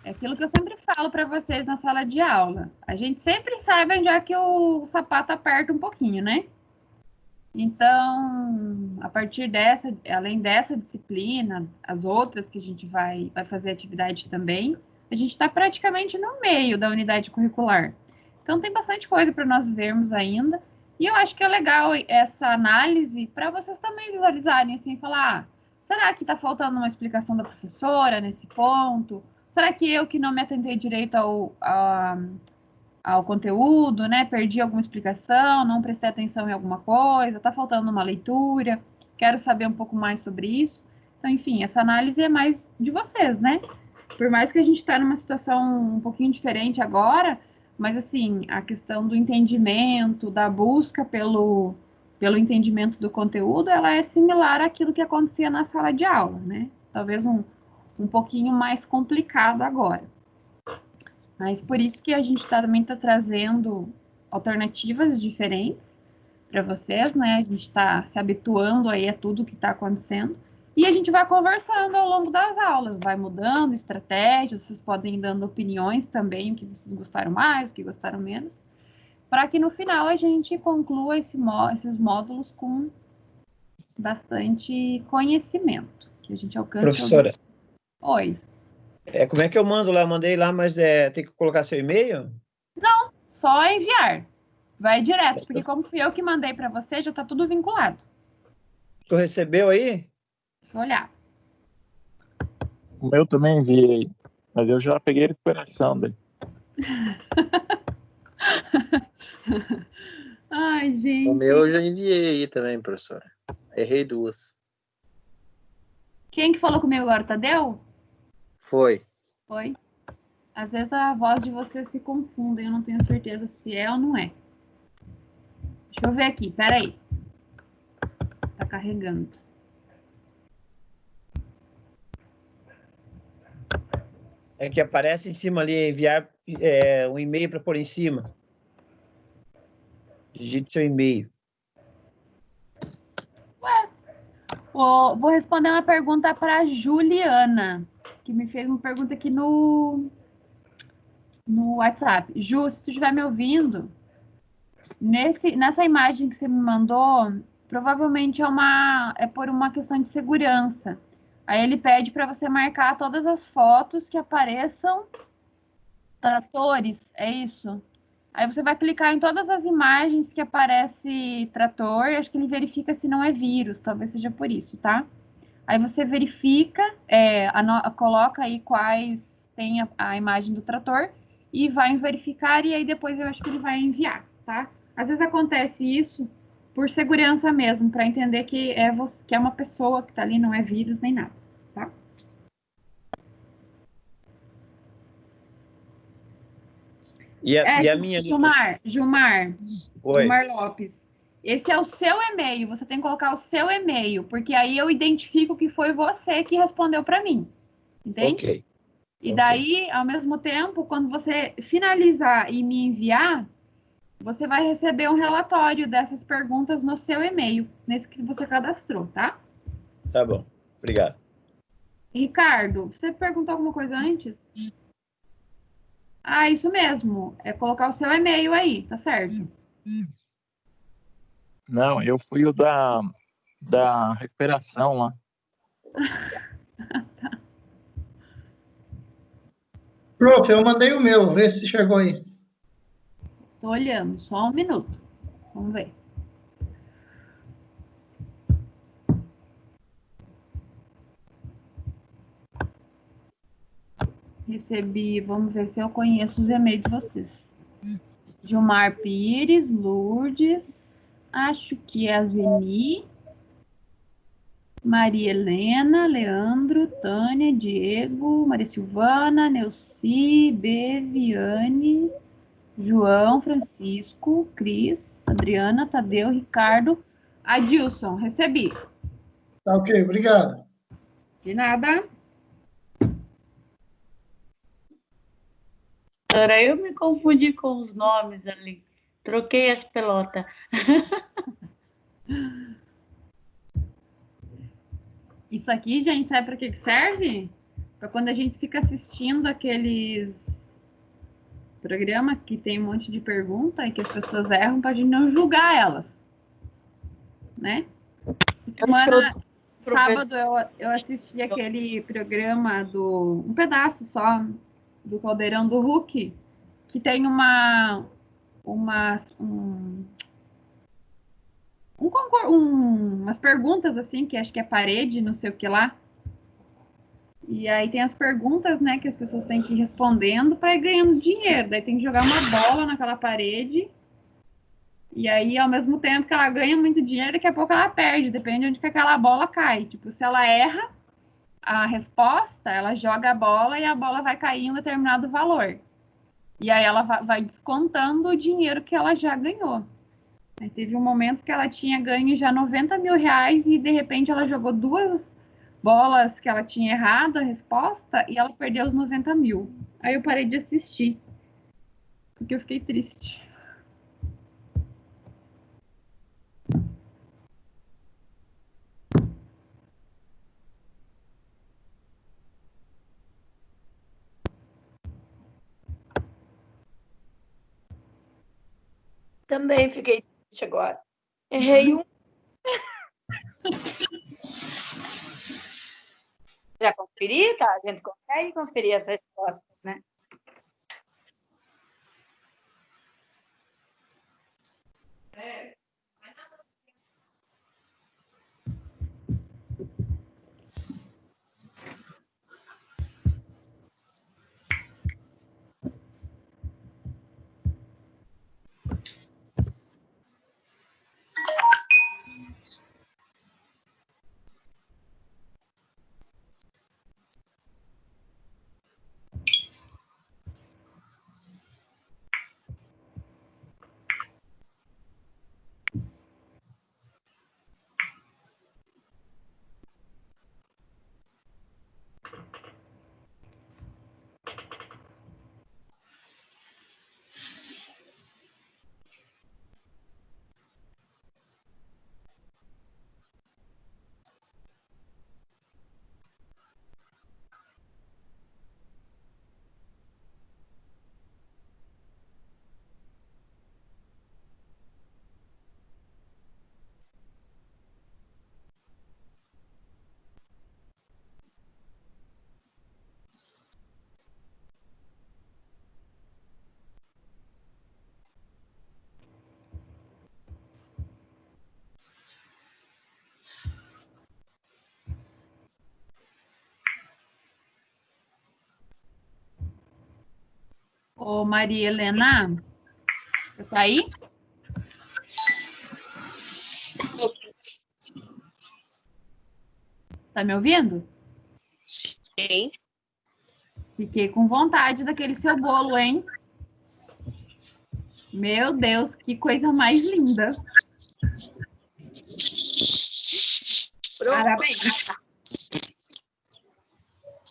é aquilo que eu sempre falo para vocês na sala de aula. A gente sempre sabe onde é que o sapato aperta um pouquinho, né? Então, a partir dessa, além dessa disciplina, as outras que a gente vai fazer atividade também, a gente está praticamente no meio da unidade curricular. Então, tem bastante coisa para nós vermos ainda. E eu acho que é legal essa análise para vocês também visualizarem, assim, falar, será que está faltando uma explicação da professora nesse ponto? Será que eu que não me atentei direito ao conteúdo, né? Perdi alguma explicação, não prestei atenção em alguma coisa, está faltando uma leitura, quero saber um pouco mais sobre isso. Então, enfim, essa análise é mais de vocês, né? Por mais que a gente está numa situação um pouquinho diferente agora, mas assim, a questão do entendimento, da busca pelo entendimento do conteúdo, ela é similar àquilo que acontecia na sala de aula, né? Talvez um pouquinho mais complicado agora. Mas por isso que a gente também está trazendo alternativas diferentes para vocês, né? A gente está se habituando aí a tudo que está acontecendo. E a gente vai conversando ao longo das aulas, vai mudando estratégias, vocês podem ir dando opiniões também, o que vocês gostaram mais, o que gostaram menos, para que no final a gente conclua esses módulos com bastante conhecimento, que a gente alcance... Professora. Oi. Como é que eu mando lá? Eu mandei lá, mas tem que colocar seu e-mail? Não, só enviar. Vai direto, porque como fui eu que mandei para você, já está tudo vinculado. Tu recebeu aí? Deixa eu olhar. O meu também enviei, mas eu já peguei a recuperação dele. Ai, gente. O meu eu já enviei aí também, professora. Errei 2. Quem que falou comigo agora, Tadeu? Foi. Foi. Às vezes a voz de vocês se confunde, eu não tenho certeza se é ou não é. Deixa eu ver aqui, peraí. Tá carregando. É que aparece em cima ali, enviar um e-mail para pôr em cima. Digite seu e-mail. Ué, vou responder uma pergunta para Juliana, que me fez uma pergunta aqui no WhatsApp. Ju, se tu estiver me ouvindo, nessa imagem que você me mandou, provavelmente é por uma questão de segurança. Aí ele pede para você marcar todas as fotos que apareçam tratores, é isso? Aí você vai clicar em todas as imagens que aparece trator, acho que ele verifica se não é vírus, talvez seja por isso, tá? Aí você verifica, coloca aí quais tem a imagem do trator e vai em verificar, e aí depois eu acho que ele vai enviar, tá? Às vezes acontece isso por segurança mesmo, para entender que é uma pessoa que tá ali, não é vírus nem nada, tá? E a minha... Gilmar Oi. Gilmar Lopes. Esse é o seu e-mail, você tem que colocar o seu e-mail, porque aí eu identifico que foi você que respondeu para mim, entende? Ok. E daí, ao mesmo tempo, quando você finalizar e me enviar, você vai receber um relatório dessas perguntas no seu e-mail, nesse que você cadastrou, tá? Tá bom, obrigado. Ricardo, você perguntou alguma coisa antes? Ah, isso mesmo, é colocar o seu e-mail aí, tá certo? Não, eu fui o da recuperação lá. Tá. Prof, eu mandei o meu, vê se chegou aí. Tô olhando, só um minuto. Vamos ver. Recebi, vamos ver se eu conheço os e-mails de vocês. Gilmar Pires, Lourdes, acho que é a Zeni. Maria Helena, Leandro, Tânia, Diego, Maria Silvana, Neuci, Beviane, João, Francisco, Cris, Adriana, Tadeu, Ricardo, Adilson. Recebi. Tá ok, obrigado. De nada. Agora eu me confundi com os nomes ali. Troquei as pelotas. Isso aqui, gente, sabe para que serve? Para quando a gente fica assistindo aqueles programas que tem um monte de pergunta e que as pessoas erram, para a gente não julgar elas. Né? Essa semana, sábado, eu assisti aquele programa um pedaço só do Caldeirão do Hulk, que tem umas perguntas assim, que acho que é parede, não sei o que lá. E aí tem as perguntas, né, que as pessoas têm que ir respondendo para ir ganhando dinheiro. Daí tem que jogar uma bola naquela parede. E aí, ao mesmo tempo que ela ganha muito dinheiro, daqui a pouco ela perde, depende de onde que aquela bola cai. Tipo, se ela erra a resposta, ela joga a bola e a bola vai cair em um determinado valor. E aí ela vai descontando o dinheiro que ela já ganhou. Aí teve um momento que ela tinha ganho já 90 mil reais e de repente ela jogou 2 bolas que ela tinha errado a resposta e ela perdeu os 90 mil. Aí eu parei de assistir, porque eu fiquei triste. Também fiquei triste agora. Errei um. Já conferi, tá? A gente consegue conferir as respostas, né? Ô, Maria Helena, você tá aí? Tá me ouvindo? Sim. Fiquei com vontade daquele seu bolo, hein? Meu Deus, que coisa mais linda. Parabéns.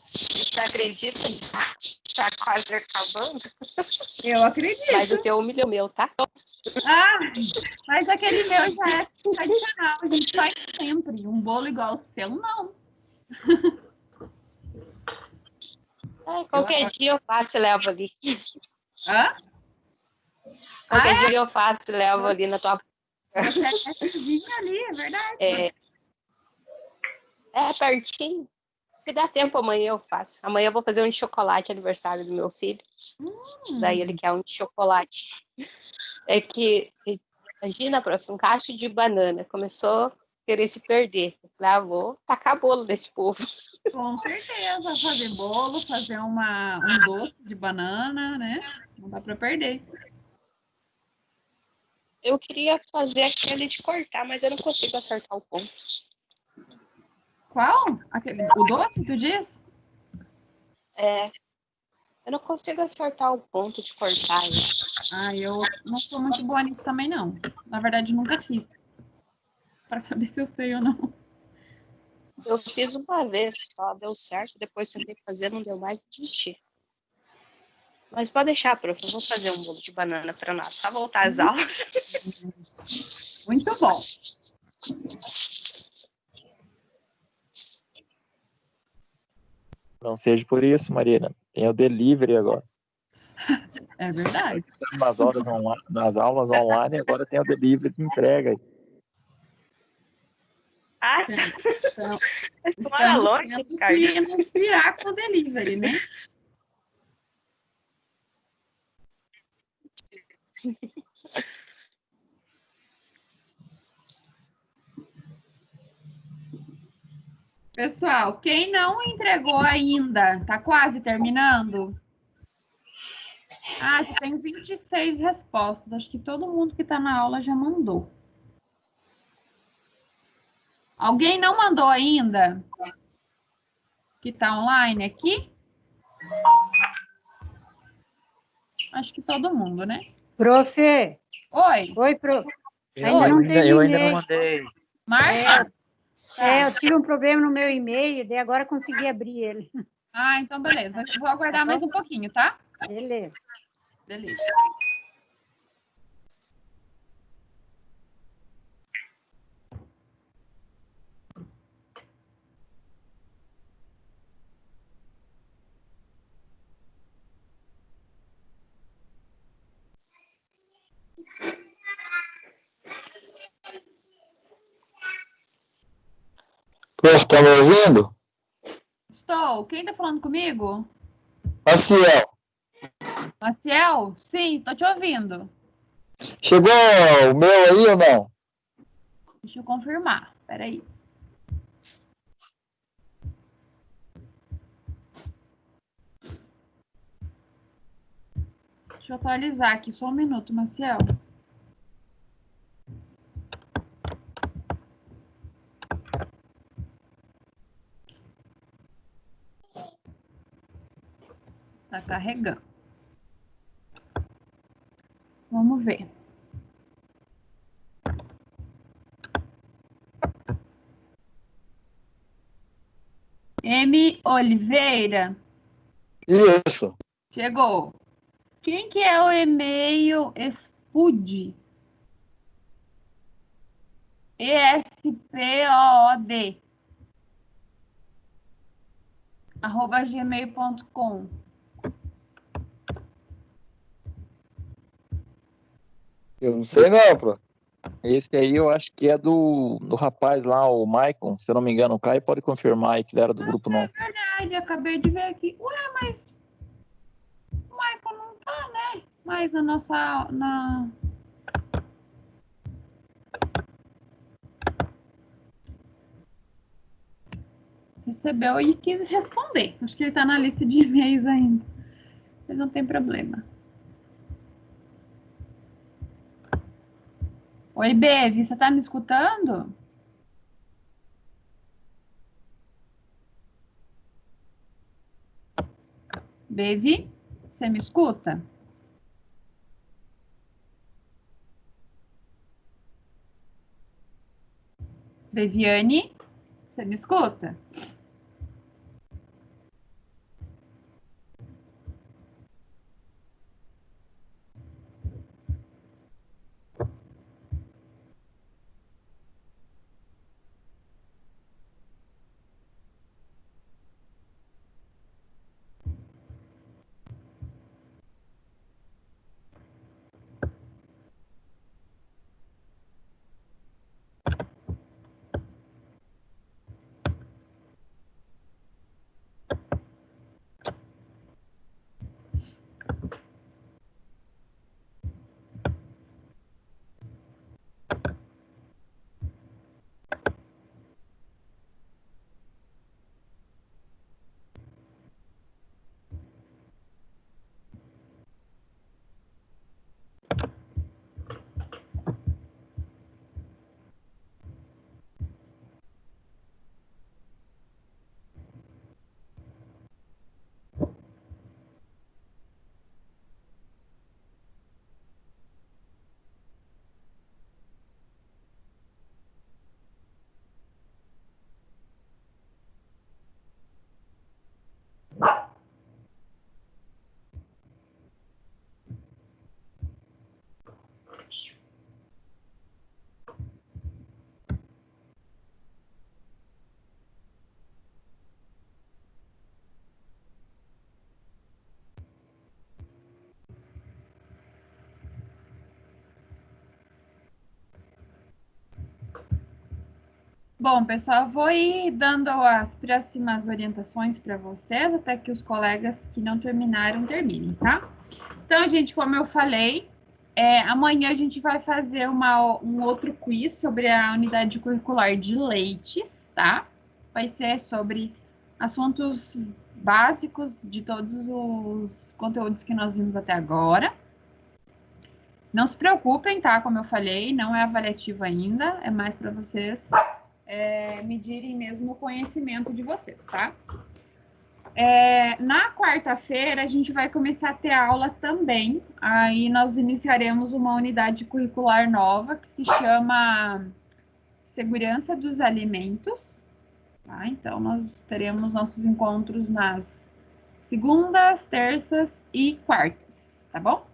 Você acredita? Tá quase acabando. Eu acredito. Mas o teu humilhou meu, tá? Ah, mas aquele meu já é tradicional. A gente faz sempre. Um bolo igual o seu, não. Qualquer dia eu faço e levo ali. Hã? Qualquer dia eu faço e levo ali na tua... Você é vizinha ali, é verdade. É pertinho. Se dá tempo, amanhã eu faço. Amanhã eu vou fazer um de chocolate, aniversário do meu filho. Daí ele quer um de chocolate. É que, imagina, prof, um cacho de banana. Começou a querer se perder. Eu falei, vou tacar bolo nesse povo. Com certeza, fazer bolo, fazer um doce de banana, né? Não dá para perder. Eu queria fazer aquele de cortar, mas eu não consigo acertar o ponto. Qual? O doce, tu diz? É. Eu não consigo acertar o ponto de cortar. Eu não sou muito boa nisso também, não. Na verdade, nunca fiz. Para saber se eu sei ou não. Eu fiz uma vez só, deu certo. Depois tentei fazer, não deu mais, desisti. Mas pode deixar, prof. Eu vou fazer um bolo de banana para nós. Só voltar às aulas. Muito bom. Não seja por isso, Marina. Tem o delivery agora. É verdade. Nas aulas online, agora tem o delivery de entrega. Então, Isso mora longe, Ricardo. E nos virar com o delivery, né? Pessoal, quem não entregou ainda, tá quase terminando? Eu tenho 26 respostas. Acho que todo mundo que está na aula já mandou. Alguém não mandou ainda? Que está online aqui? Acho que todo mundo, né? Prof. Oi. Oi, prof. Eu ainda não mandei. Marca? Eu tive um problema no meu e-mail, daí agora consegui abrir ele. Então beleza. Mas vou aguardar mais um pouquinho, tá? Beleza. Prof, tá me ouvindo? Estou. Quem tá falando comigo? Maciel. Maciel? Sim, tô te ouvindo. Chegou o meu aí ou não? Deixa eu confirmar. Peraí. Deixa eu atualizar aqui, só um minuto, Maciel. Tá carregando. Vamos ver. M. Oliveira. Isso. Chegou. Quem que é o e-mail SPOD? ESPOD @gmail.com. Eu não sei não, prof. Esse aí eu acho que é do rapaz lá, o Maicon, se eu não me engano. O Caio pode confirmar aí que ele era do grupo não. É verdade, acabei de ver aqui. Ué, mas o Michael não tá, né? Mais na nossa... Recebeu e quis responder. Acho que ele tá na lista de e-mails ainda. Mas não tem problema. Oi, Bevi, você tá me escutando? Bevi, você me escuta? Beviane, você me escuta? Bom, pessoal, vou ir dando as próximas orientações para vocês, até que os colegas que não terminaram, terminem, tá? Então, gente, como eu falei, amanhã a gente vai fazer um outro quiz sobre a unidade curricular de leites, tá? Vai ser sobre assuntos básicos de todos os conteúdos que nós vimos até agora. Não se preocupem, tá? Como eu falei, não é avaliativo ainda, é mais para vocês medirem mesmo o conhecimento de vocês, tá? Na quarta-feira, a gente vai começar a ter aula também. Aí nós iniciaremos uma unidade curricular nova que se chama Segurança dos Alimentos. Tá? Então, nós teremos nossos encontros nas segundas, terças e quartas, tá bom?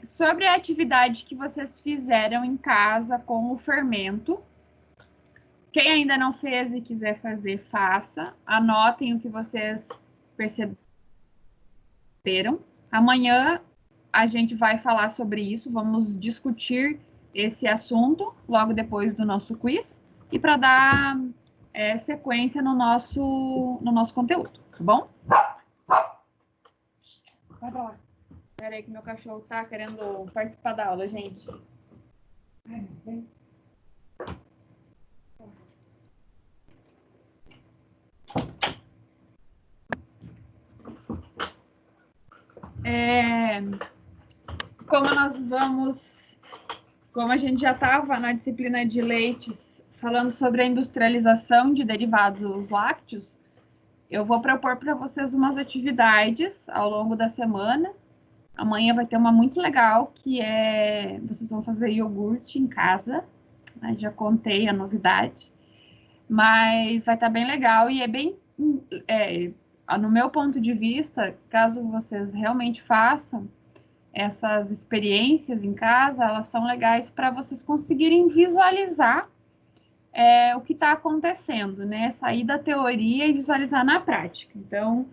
Sobre a atividade que vocês fizeram em casa com o fermento, quem ainda não fez e quiser fazer, faça. Anotem o que vocês perceberam. Amanhã a gente vai falar sobre isso, vamos discutir esse assunto logo depois do nosso quiz e para dar sequência no nosso conteúdo, tá bom? Vai pra lá. Espera aí que meu cachorro tá querendo participar da aula, gente. Vem. Como a gente já estava na disciplina de leites falando sobre a industrialização de derivados lácteos, eu vou propor para vocês umas atividades ao longo da semana. Amanhã vai ter uma muito legal, que vocês vão fazer iogurte em casa. Já contei a novidade. Mas vai estar bem legal e é bem... no meu ponto de vista, caso vocês realmente façam essas experiências em casa, elas são legais para vocês conseguirem visualizar o que está acontecendo, né? Sair da teoria e visualizar na prática. Então,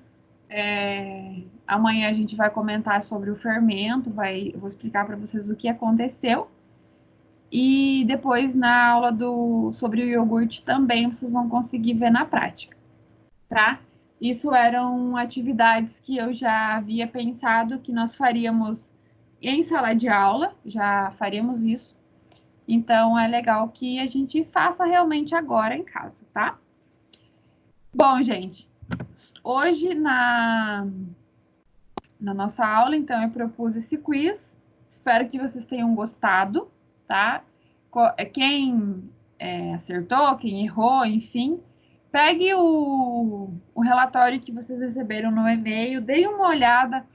amanhã a gente vai comentar sobre o fermento, eu vou explicar para vocês o que aconteceu. E depois, na aula sobre o iogurte também, vocês vão conseguir ver na prática, tá? Isso eram atividades que eu já havia pensado que nós faríamos em sala de aula, já faríamos isso. Então, é legal que a gente faça realmente agora em casa, tá? Bom, gente, hoje na nossa aula, então, eu propus esse quiz. Espero que vocês tenham gostado, tá? Quem acertou, quem errou, enfim... Pegue o relatório que vocês receberam no e-mail, deem uma olhada,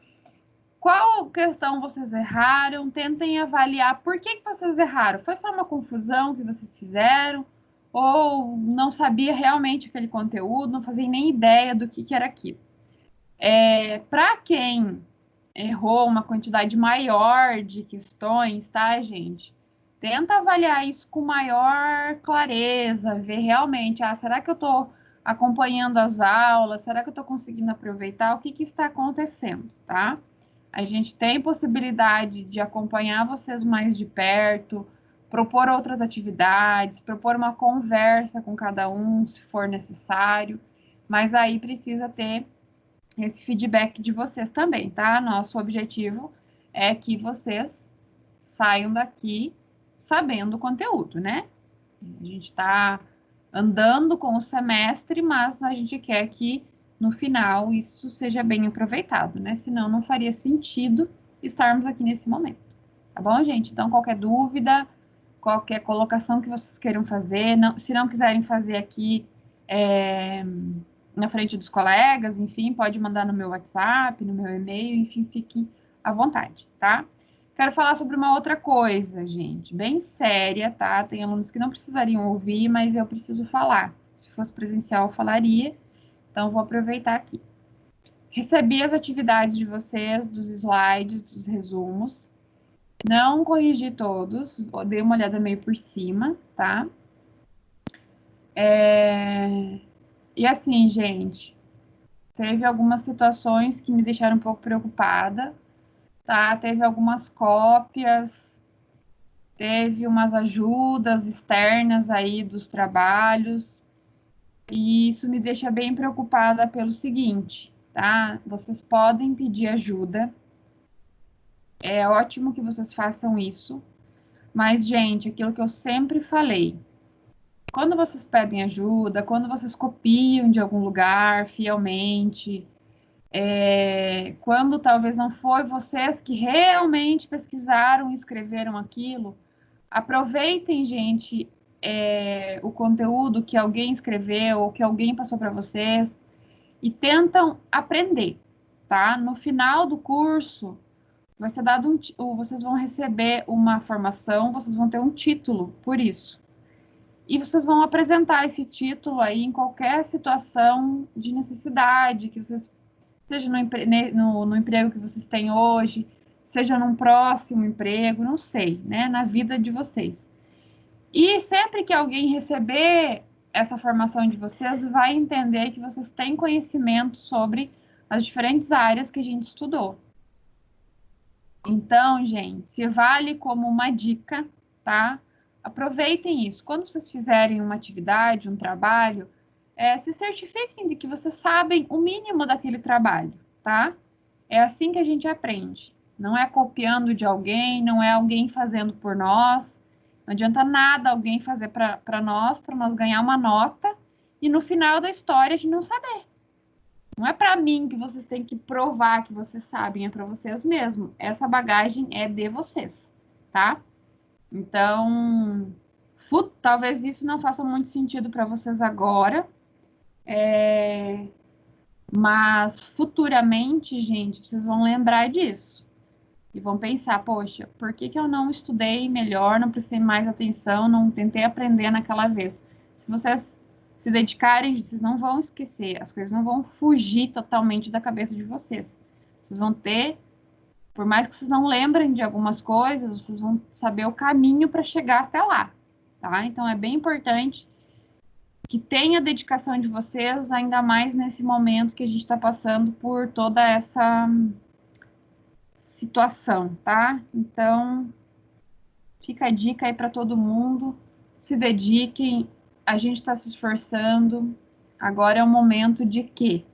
qual questão vocês erraram, tentem avaliar por que vocês erraram. Foi só uma confusão que vocês fizeram? Ou não sabia realmente aquele conteúdo, não fazia nem ideia do que era aquilo? Para quem errou uma quantidade maior de questões, tá, gente? Tenta avaliar isso com maior clareza, ver realmente, será que eu estou acompanhando as aulas? Será que eu estou conseguindo aproveitar? O que está acontecendo, tá? A gente tem possibilidade de acompanhar vocês mais de perto, propor outras atividades, propor uma conversa com cada um, se for necessário, mas aí precisa ter esse feedback de vocês também, tá? Nosso objetivo é que vocês saiam daqui sabendo o conteúdo, né? A gente está andando com o semestre, mas a gente quer que, no final, isso seja bem aproveitado, né? Senão, não faria sentido estarmos aqui nesse momento. Tá bom, gente? Então, qualquer dúvida, qualquer colocação que vocês queiram fazer, se não quiserem fazer aqui na frente dos colegas, enfim, pode mandar no meu WhatsApp, no meu e-mail, enfim, fique à vontade, tá? Quero falar sobre uma outra coisa, gente, bem séria, tá? Tem alunos que não precisariam ouvir, mas eu preciso falar. Se fosse presencial, eu falaria, então vou aproveitar aqui. Recebi as atividades de vocês, dos slides, dos resumos. Não corrigi todos, dei uma olhada meio por cima, tá? E assim, gente, teve algumas situações que me deixaram um pouco preocupada, tá? Teve algumas cópias teve umas ajudas externas aí dos trabalhos, e isso me deixa bem preocupada pelo seguinte, tá? Vocês podem pedir ajuda, é ótimo que vocês façam isso, mas, gente, aquilo que eu sempre falei, quando vocês pedem ajuda, quando vocês copiam de algum lugar fielmente, quando talvez não foi vocês que realmente pesquisaram e escreveram aquilo, aproveitem, gente, o conteúdo que alguém escreveu ou que alguém passou para vocês e tentam aprender, tá? No final do curso, vai ser dado vocês vão receber uma formação, vocês vão ter um título por isso. E vocês vão apresentar esse título aí em qualquer situação de necessidade, que vocês, seja no emprego que vocês têm hoje, seja num próximo emprego, não sei, né? Na vida de vocês. E sempre que alguém receber essa formação de vocês, vai entender que vocês têm conhecimento sobre as diferentes áreas que a gente estudou. Então, gente, se vale como uma dica, tá? Aproveitem isso. Quando vocês fizerem uma atividade, um trabalho, se certifiquem de que vocês sabem o mínimo daquele trabalho, tá? É assim que a gente aprende. Não é copiando de alguém, não é alguém fazendo por nós. Não adianta nada alguém fazer para nós ganhar uma nota e no final da história a gente não saber. Não é para mim que vocês têm que provar que vocês sabem, é para vocês mesmos. Essa bagagem é de vocês, tá? Então, talvez isso não faça muito sentido para vocês agora, mas futuramente, gente, vocês vão lembrar disso. E vão pensar, poxa, por que eu não estudei melhor, não prestei mais atenção, não tentei aprender naquela vez? Se vocês se dedicarem, vocês não vão esquecer, as coisas não vão fugir totalmente da cabeça de vocês. Vocês vão ter, por mais que vocês não lembrem de algumas coisas, vocês vão saber o caminho para chegar até lá, tá? Então, é bem importante que tenha a dedicação de vocês, ainda mais nesse momento que a gente está passando por toda essa situação, tá? Então, fica a dica aí para todo mundo, se dediquem, a gente está se esforçando, agora é o momento de que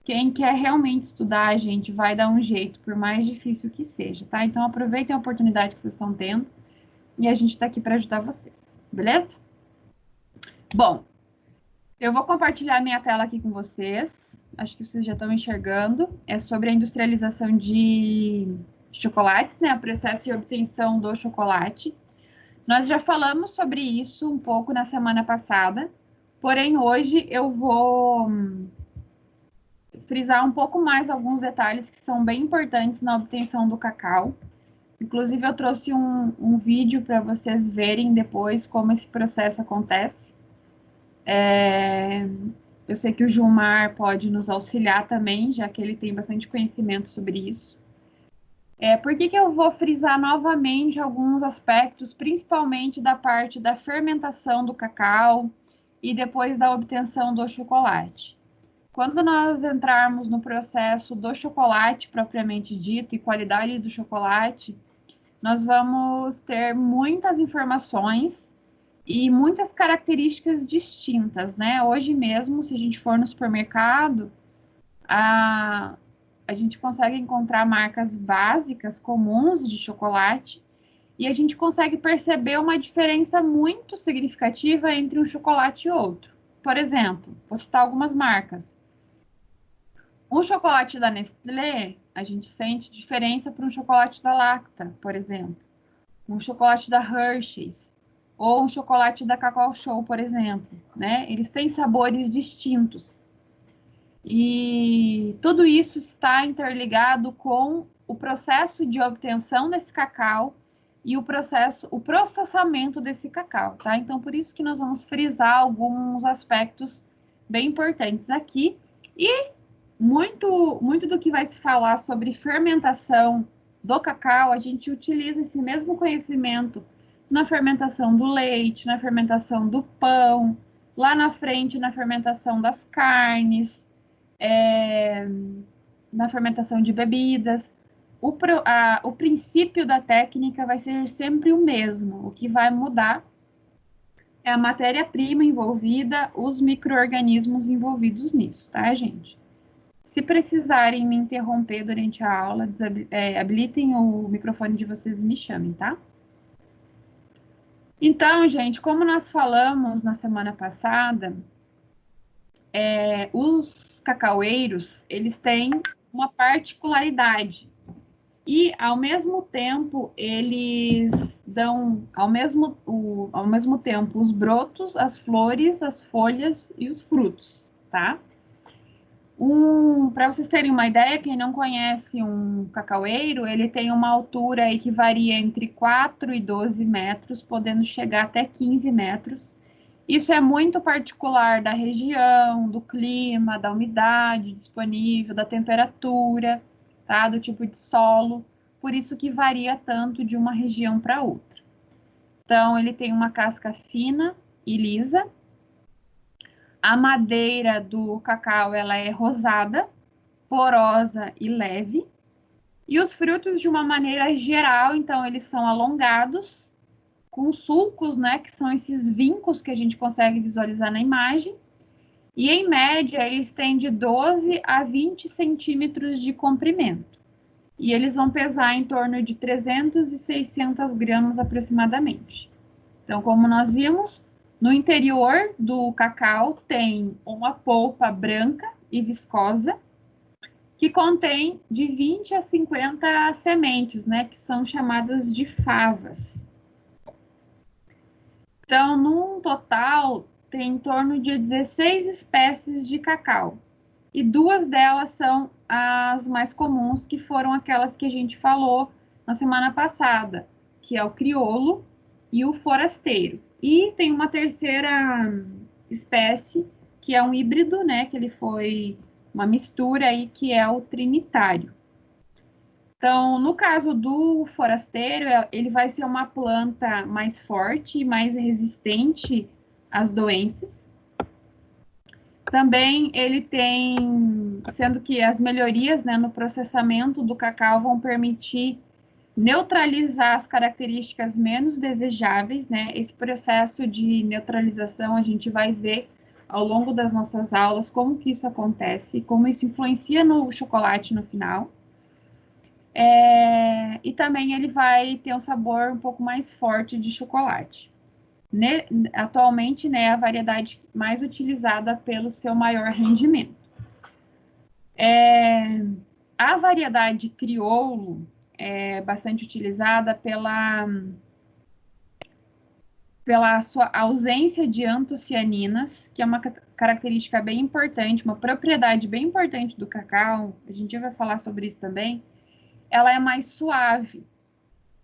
quem quer realmente estudar, a gente vai dar um jeito, por mais difícil que seja, tá? Então, aproveitem a oportunidade que vocês estão tendo e a gente está aqui para ajudar vocês, beleza? Bom, eu vou compartilhar minha tela aqui com vocês, acho que vocês já estão enxergando, é sobre a industrialização de chocolates, né? O processo de obtenção do chocolate. Nós já falamos sobre isso um pouco na semana passada, porém hoje eu vou frisar um pouco mais alguns detalhes que são bem importantes na obtenção do cacau. Inclusive eu trouxe um vídeo para vocês verem depois como esse processo acontece. Eu sei que o Gilmar pode nos auxiliar também, já que ele tem bastante conhecimento sobre isso. Por que eu vou frisar novamente alguns aspectos, principalmente da parte da fermentação do cacau e depois da obtenção do chocolate? Quando nós entrarmos no processo do chocolate propriamente dito e qualidade do chocolate, nós vamos ter muitas informações e muitas características distintas, né? Hoje mesmo, se a gente for no supermercado, a gente consegue encontrar marcas básicas, comuns de chocolate, e a gente consegue perceber uma diferença muito significativa entre um chocolate e outro. Por exemplo, vou citar algumas marcas. Um chocolate da Nestlé, a gente sente diferença para um chocolate da Lacta, por exemplo. Um chocolate da Hershey's, ou um chocolate da Cacau Show, por exemplo, né? Eles têm sabores distintos. E tudo isso está interligado com o processo de obtenção desse cacau e o processamento desse cacau, tá? Então, por isso que nós vamos frisar alguns aspectos bem importantes aqui. E muito do que vai se falar sobre fermentação do cacau, a gente utiliza esse mesmo conhecimento na fermentação do leite, na fermentação do pão, lá na frente na fermentação das carnes, na fermentação de bebidas. o princípio da técnica vai ser sempre o mesmo. O que vai mudar é a matéria-prima envolvida, os micro-organismos envolvidos nisso, tá, gente? Se precisarem me interromper durante a aula, habilitem o microfone de vocês e me chamem, tá? Então, gente, como nós falamos na semana passada, os cacaueiros, eles têm uma particularidade. E, ao mesmo tempo, eles dão, ao mesmo tempo, os brotos, as flores, as folhas e os frutos, tá? Para vocês terem uma ideia, quem não conhece um cacaueiro, ele tem uma altura aí que varia entre 4 e 12 metros, podendo chegar até 15 metros. Isso é muito particular da região, do clima, da umidade disponível, da temperatura, tá? Do tipo de solo, por isso que varia tanto de uma região para outra. Então, ele tem uma casca fina e lisa. A madeira do cacau, ela é rosada, porosa e leve. E os frutos, de uma maneira geral, então, eles são alongados, com sulcos, né, que são esses vincos que a gente consegue visualizar na imagem. E, em média, eles têm de 12 a 20 centímetros de comprimento. E eles vão pesar em torno de 300 e 600 gramas aproximadamente. Então, como nós vimos, no interior do cacau tem uma polpa branca e viscosa, que contém de 20 a 50 sementes, né, que são chamadas de favas. Então, num total, tem em torno de 16 espécies de cacau. E 2 delas são as mais comuns, que foram aquelas que a gente falou na semana passada, que é o crioulo e o forasteiro. E tem uma terceira espécie, que é um híbrido, né, que ele foi uma mistura aí, que é o trinitário. Então, no caso do forasteiro, ele vai ser uma planta mais forte e mais resistente às doenças. Também ele tem, sendo que as melhorias, né, no processamento do cacau vão permitir neutralizar as características menos desejáveis, né? Esse processo de neutralização a gente vai ver ao longo das nossas aulas como que isso acontece, como isso influencia no chocolate no final. E também ele vai ter um sabor um pouco mais forte de chocolate. Atualmente, né, é a variedade mais utilizada pelo seu maior rendimento. A variedade crioulo é bastante utilizada pela sua ausência de antocianinas, que é uma característica bem importante, uma propriedade bem importante do cacau, a gente vai falar sobre isso também. Ela é mais suave.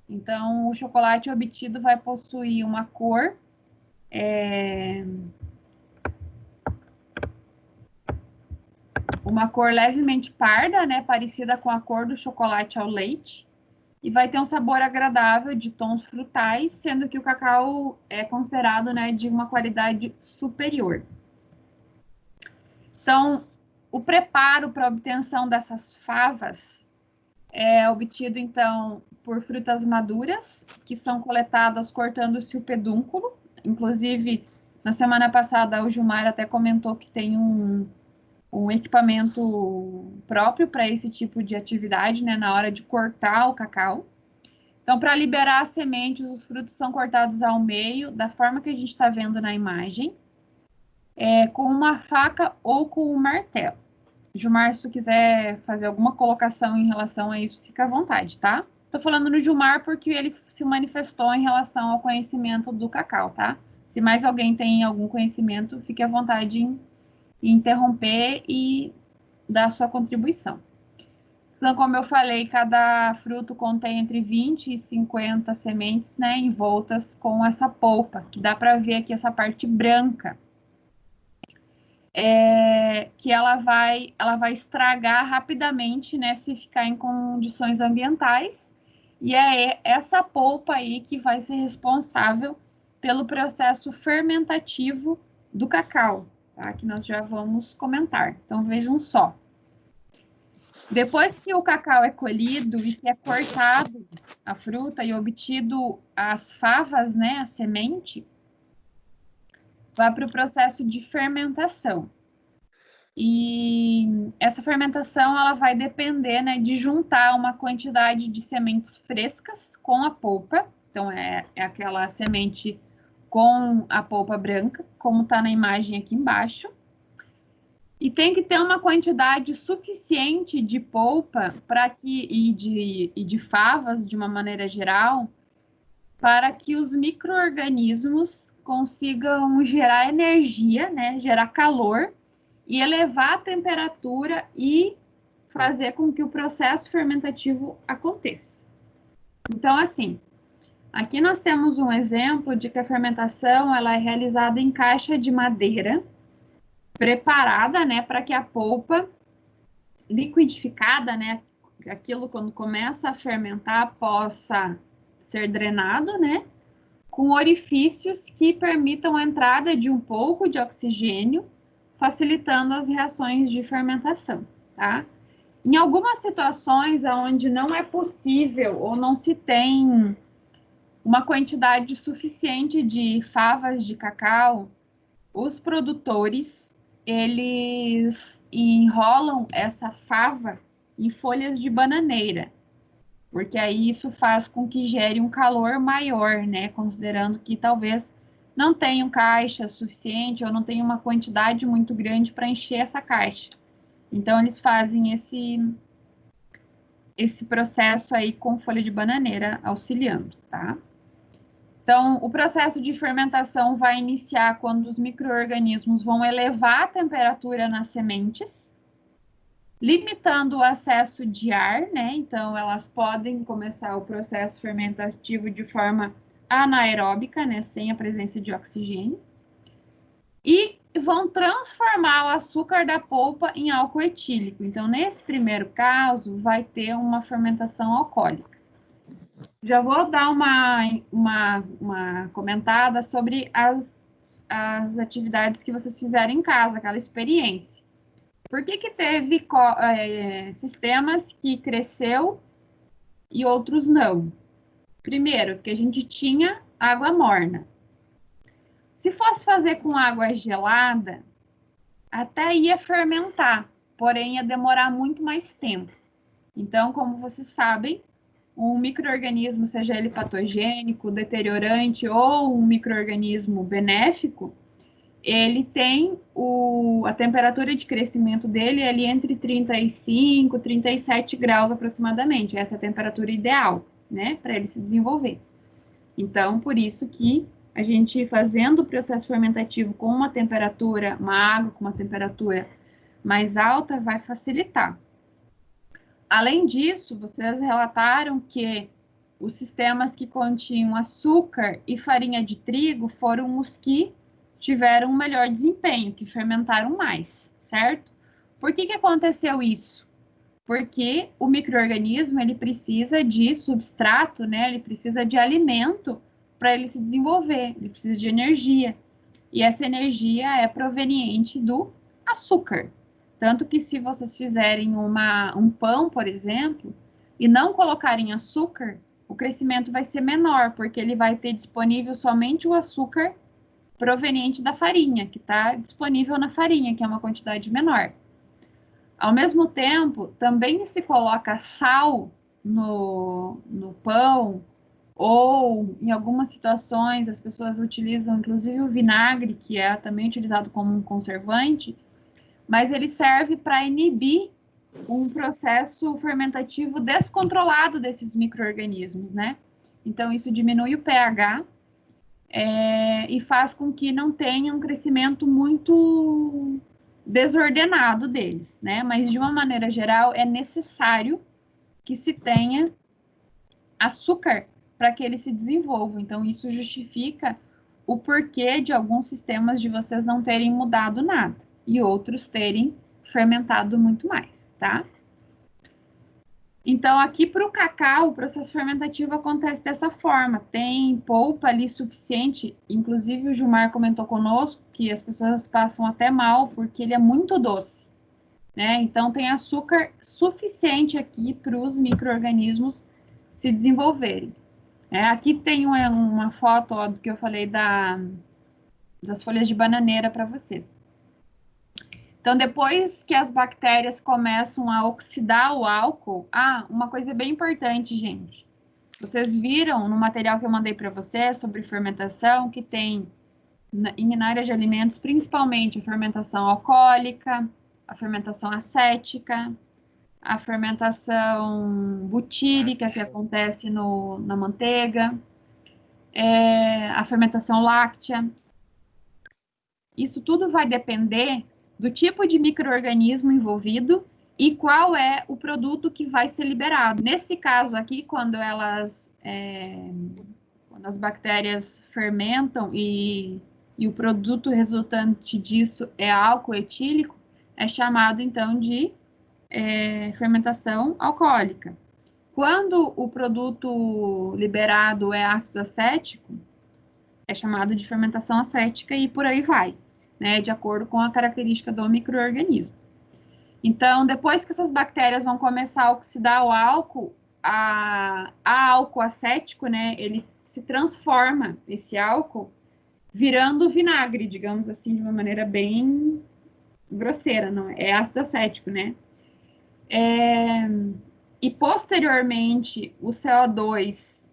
Então, o chocolate obtido vai possuir uma cor levemente parda, né, parecida com a cor do chocolate ao leite, e vai ter um sabor agradável de tons frutais, sendo que o cacau é considerado, né, de uma qualidade superior. Então, o preparo para a obtenção dessas favas é obtido, então, por frutas maduras, que são coletadas cortando-se o pedúnculo. Inclusive, na semana passada, o Gilmar até comentou que tem um equipamento próprio para esse tipo de atividade, né, na hora de cortar o cacau. Então, para liberar as sementes, os frutos são cortados ao meio, da forma que a gente está vendo na imagem, com uma faca ou com um martelo. Gilmar, se tu quiser fazer alguma colocação em relação a isso, fica à vontade, tá? Estou falando no Gilmar porque ele se manifestou em relação ao conhecimento do cacau, tá? Se mais alguém tem algum conhecimento, fique à vontade em interromper e dar sua contribuição. Então, como eu falei, cada fruto contém entre 20 e 50 sementes, né, envoltas com essa polpa, que dá para ver aqui essa parte branca, que ela vai estragar rapidamente, né, se ficar em condições ambientais, e é essa polpa aí que vai ser responsável pelo processo fermentativo do cacau, tá? Que nós já vamos comentar. Então, vejam só. Depois que o cacau é colhido e que é cortado a fruta e obtido as favas, né, a semente, vai para o processo de fermentação. E essa fermentação ela vai depender, né, de juntar uma quantidade de sementes frescas com a polpa. Então, é aquela semente com a polpa branca, como está na imagem aqui embaixo. E tem que ter uma quantidade suficiente de polpa e de favas, de uma maneira geral, para que os micro-organismos consigam gerar energia, né, gerar calor, e elevar a temperatura e fazer com que o processo fermentativo aconteça. Então, assim, aqui nós temos um exemplo de que a fermentação ela é realizada em caixa de madeira, preparada, né, para que a polpa liquidificada, né, aquilo quando começa a fermentar possa ser drenado, né, com orifícios que permitam a entrada de um pouco de oxigênio, facilitando as reações de fermentação, tá? Em algumas situações onde não é possível ou não se tem uma quantidade suficiente de favas de cacau, os produtores eles enrolam essa fava em folhas de bananeira, porque aí isso faz com que gere um calor maior, né? Considerando que talvez não tenham caixa suficiente ou não tenham uma quantidade muito grande para encher essa caixa. Então, eles fazem esse processo aí com folha de bananeira auxiliando, tá? Então, o processo de fermentação vai iniciar quando os micro-organismos vão elevar a temperatura nas sementes, limitando o acesso de ar, né? Então, elas podem começar o processo fermentativo de forma anaeróbica, né? Sem a presença de oxigênio. E vão transformar o açúcar da polpa em álcool etílico. Então, nesse primeiro caso, vai ter uma fermentação alcoólica. Já vou dar uma comentada sobre as atividades que vocês fizeram em casa, aquela experiência. Por que teve sistemas que cresceu e outros não? Primeiro, porque a gente tinha água morna. Se fosse fazer com água gelada, até ia fermentar, porém ia demorar muito mais tempo. Então, como vocês sabem, um micro-organismo, seja ele patogênico, deteriorante ou um micro-organismo benéfico, ele tem a temperatura de crescimento dele ali entre 35 e 37 graus aproximadamente. Essa é a temperatura ideal, né, para ele se desenvolver. Então, por isso que a gente fazendo o processo fermentativo com uma água com uma temperatura mais alta, vai facilitar. Além disso, vocês relataram que os sistemas que continham açúcar e farinha de trigo foram os que tiveram um melhor desempenho, que fermentaram mais, certo? Por que aconteceu isso? Porque o micro-organismo, ele precisa de substrato, né? Ele precisa de alimento para ele se desenvolver, ele precisa de energia. E essa energia é proveniente do açúcar. Tanto que se vocês fizerem um pão, por exemplo, e não colocarem açúcar, o crescimento vai ser menor, porque ele vai ter disponível somente o açúcar proveniente da farinha, que está disponível na farinha, que é uma quantidade menor. Ao mesmo tempo, também se coloca sal no pão, ou em algumas situações as pessoas utilizam inclusive o vinagre, que é também utilizado como um conservante, mas ele serve para inibir um processo fermentativo descontrolado desses micro-organismos, né? Então, isso diminui o pH e faz com que não tenha um crescimento muito desordenado deles, né? Mas, de uma maneira geral, é necessário que se tenha açúcar para que eles se desenvolvam. Então, isso justifica o porquê de alguns sistemas de vocês não terem mudado nada e outros terem fermentado muito mais, tá? Então, aqui para o cacau, o processo fermentativo acontece dessa forma. Tem polpa ali suficiente, inclusive o Gilmar comentou conosco que as pessoas passam até mal porque ele é muito doce. né? Então, tem açúcar suficiente aqui para os micro-organismos se desenvolverem. Aqui tem uma foto do que eu falei das folhas de bananeira para vocês. Então, depois que as bactérias começam a oxidar o álcool... uma coisa bem importante, gente. Vocês viram no material que eu mandei para vocês sobre fermentação, que tem na área de alimentos, principalmente a fermentação alcoólica, a fermentação acética, a fermentação butírica, que acontece na manteiga, a fermentação láctea. Isso tudo vai depender do tipo de micro-organismo envolvido e qual é o produto que vai ser liberado. Nesse caso aqui, quando as bactérias fermentam e o produto resultante disso é álcool etílico, é chamado, então, de fermentação alcoólica. Quando o produto liberado é ácido acético, é chamado de fermentação acética e por aí vai, né, de acordo com a característica do micro-organismo. Então, depois que essas bactérias vão começar a oxidar o álcool, a álcool acético, né, ele se transforma, esse álcool, virando vinagre, digamos assim, de uma maneira bem grosseira, não é ácido acético, né? E posteriormente, o CO2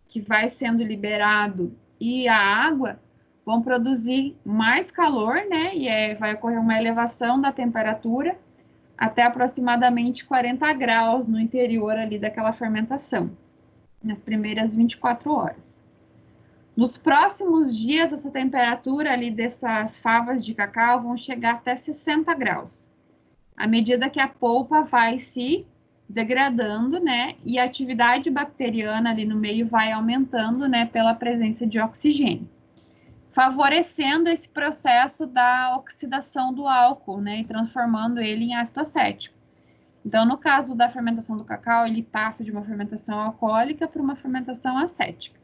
que vai sendo liberado e a água vão produzir mais calor, né? E vai ocorrer uma elevação da temperatura até aproximadamente 40 graus no interior ali daquela fermentação, nas primeiras 24 horas. Nos próximos dias, essa temperatura ali dessas favas de cacau vão chegar até 60 graus, à medida que a polpa vai se degradando, né, e a atividade bacteriana ali no meio vai aumentando, né, pela presença de oxigênio, favorecendo esse processo da oxidação do álcool, né, e transformando ele em ácido acético. Então, no caso da fermentação do cacau, ele passa de uma fermentação alcoólica para uma fermentação acética.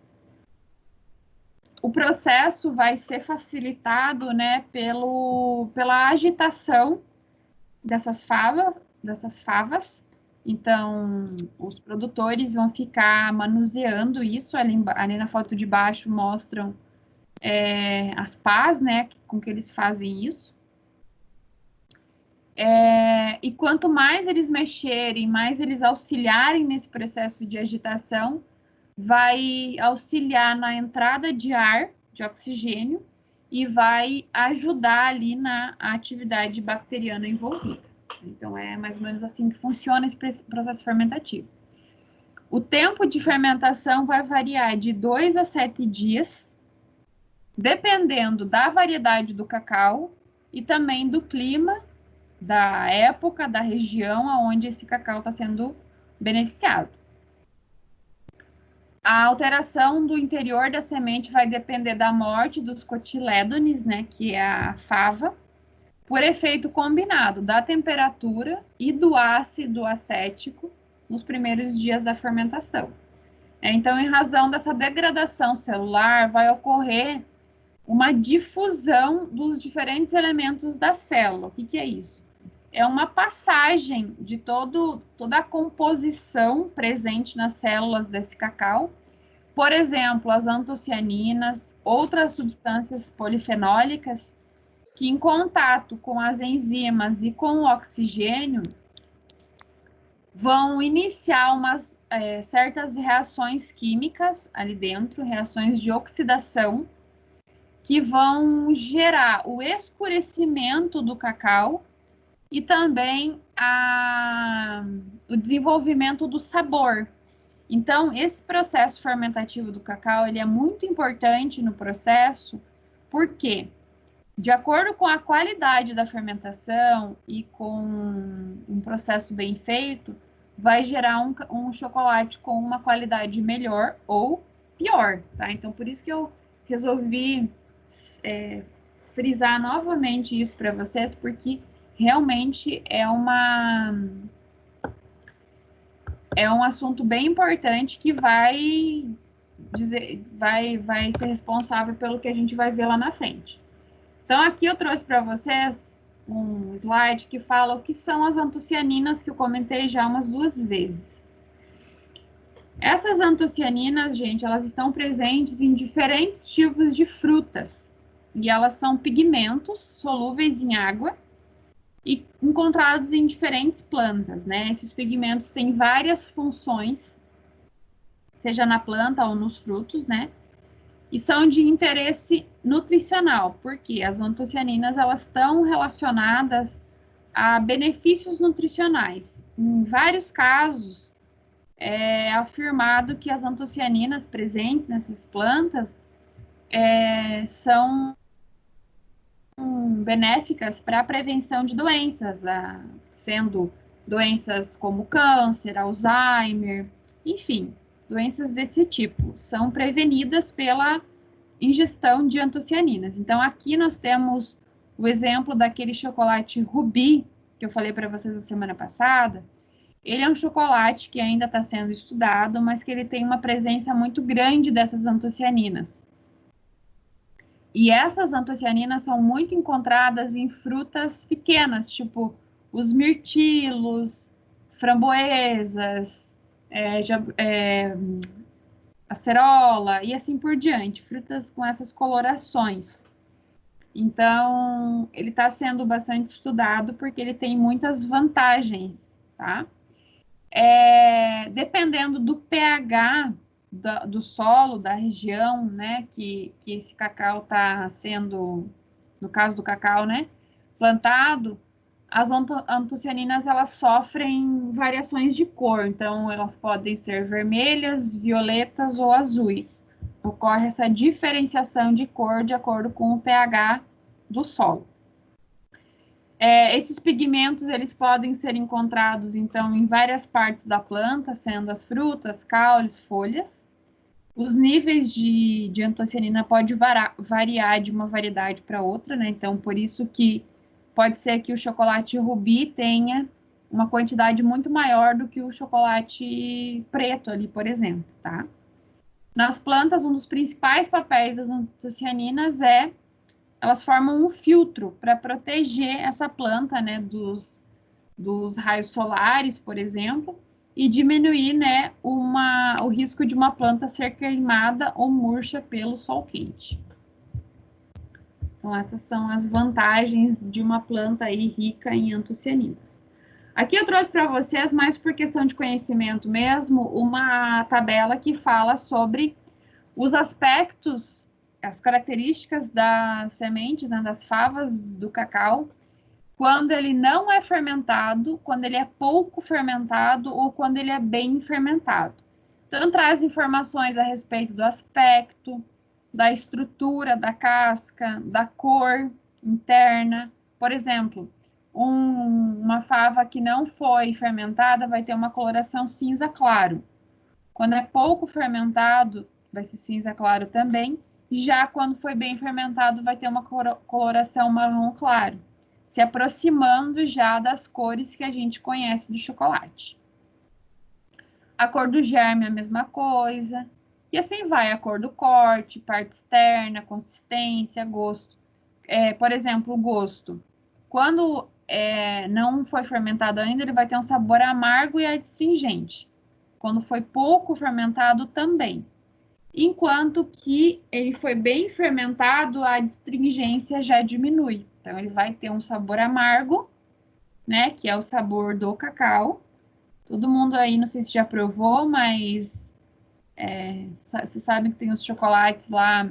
O processo vai ser facilitado, né, pela agitação dessas favas. Então, os produtores vão ficar manuseando isso. Ali na foto de baixo mostram as pás, né, com que eles fazem isso. E quanto mais eles mexerem, mais eles auxiliarem nesse processo de agitação, vai auxiliar na entrada de ar, de oxigênio, e vai ajudar ali na atividade bacteriana envolvida. Então, é mais ou menos assim que funciona esse processo fermentativo. O tempo de fermentação vai variar de 2 a 7 dias, dependendo da variedade do cacau e também do clima, da época, da região onde esse cacau está sendo beneficiado. A alteração do interior da semente vai depender da morte dos cotilédones, né, que é a fava, por efeito combinado da temperatura e do ácido acético nos primeiros dias da fermentação. Então, em razão dessa degradação celular, vai ocorrer uma difusão dos diferentes elementos da célula. O que é isso? É uma passagem de toda a composição presente nas células desse cacau. Por exemplo, as antocianinas, outras substâncias polifenólicas, que em contato com as enzimas e com o oxigênio, vão iniciar certas reações químicas ali dentro, reações de oxidação, que vão gerar o escurecimento do cacau e também o desenvolvimento do sabor. Então, esse processo fermentativo do cacau, ele é muito importante no processo, porque, de acordo com a qualidade da fermentação e com um processo bem feito, vai gerar um chocolate com uma qualidade melhor ou pior, tá? Então, por isso que eu resolvi frisar novamente isso para vocês, porque realmente é um assunto bem importante que vai ser responsável pelo que a gente vai ver lá na frente. Então, aqui eu trouxe para vocês um slide que fala o que são as antocianinas, que eu comentei já umas 2 vezes. Essas antocianinas, gente, elas estão presentes em diferentes tipos de frutas. E elas são pigmentos solúveis em água e encontrados em diferentes plantas, né? Esses pigmentos têm várias funções, seja na planta ou nos frutos, né? E são de interesse nutricional, porque as antocianinas, elas estão relacionadas a benefícios nutricionais. Em vários casos, é afirmado que as antocianinas presentes nessas plantas são benéficas para a prevenção de doenças, sendo doenças como câncer, Alzheimer, enfim, doenças desse tipo, são prevenidas pela ingestão de antocianinas. Então, aqui nós temos o exemplo daquele chocolate Rubi, que eu falei para vocês na semana passada. Ele é um chocolate que ainda está sendo estudado, mas que ele tem uma presença muito grande dessas antocianinas. E essas antocianinas são muito encontradas em frutas pequenas, tipo os mirtilos, framboesas, acerola e assim por diante, frutas com essas colorações. Então, ele está sendo bastante estudado porque ele tem muitas vantagens, tá? Dependendo do pH do solo, da região, né, que esse cacau está sendo, no caso do cacau, né, plantado, as antocianinas, elas sofrem variações de cor, então elas podem ser vermelhas, violetas ou azuis. Ocorre essa diferenciação de cor de acordo com o pH do solo. Esses pigmentos, eles podem ser encontrados, então, em várias partes da planta, sendo as frutas, caules, folhas. Os níveis de antocianina podem variar de uma variedade para outra, né? Então, por isso que pode ser que o chocolate Rubi tenha uma quantidade muito maior do que o chocolate preto ali, por exemplo, tá? Nas plantas, um dos principais papéis das antocianinas elas formam um filtro para proteger essa planta, né, dos raios solares, por exemplo, e diminuir, né, o risco de uma planta ser queimada ou murcha pelo sol quente. Então, essas são as vantagens de uma planta aí rica em antocianinas. Aqui eu trouxe para vocês, mais por questão de conhecimento mesmo, uma tabela que fala sobre os aspectos, as características das sementes, né, das favas do cacau, quando ele não é fermentado, quando ele é pouco fermentado ou quando ele é bem fermentado. Então, traz informações a respeito do aspecto, da estrutura da casca, da cor interna. Por exemplo, uma fava que não foi fermentada vai ter uma coloração cinza claro. Quando é pouco fermentado, vai ser cinza claro também. Já quando foi bem fermentado, vai ter uma coloração marrom claro, se aproximando já das cores que a gente conhece do chocolate. A cor do germe é a mesma coisa, e assim vai, a cor do corte, parte externa, consistência, gosto. Por exemplo, o gosto. Quando não foi fermentado ainda, ele vai ter um sabor amargo e adstringente. Quando foi pouco fermentado, também. Enquanto que ele foi bem fermentado, a adstringência já diminui. Então, ele vai ter um sabor amargo, né, que é o sabor do cacau. Todo mundo aí, não sei se já provou, mas vocês sabem que tem os chocolates lá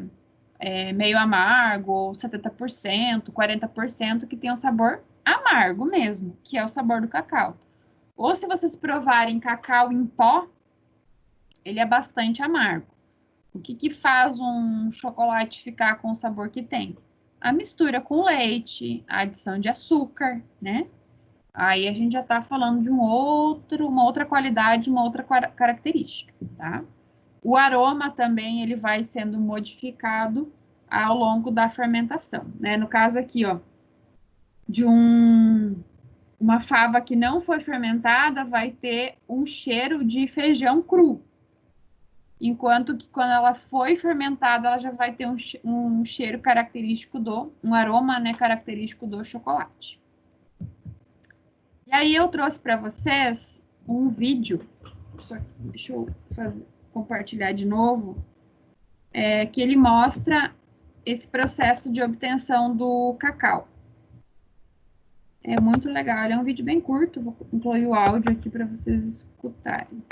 meio amargo, ou 70%, 40%, que tem um sabor amargo mesmo, que é o sabor do cacau. Ou se vocês provarem cacau em pó, ele é bastante amargo. O que faz um chocolate ficar com o sabor que tem? A mistura com leite, a adição de açúcar, né? Aí a gente já está falando de uma outra qualidade, uma outra característica, tá? O aroma também, ele vai sendo modificado ao longo da fermentação, né? No caso aqui, ó, de uma fava que não foi fermentada, vai ter um cheiro de feijão cru. Enquanto que quando ela foi fermentada, ela já vai ter um cheiro característico um aroma, né, característico do chocolate. aí eu trouxe para vocês um vídeo, deixa eu compartilhar de novo, que ele mostra esse processo de obtenção do cacau. É muito legal, ele é um vídeo bem curto, vou incluir o áudio aqui para vocês escutarem.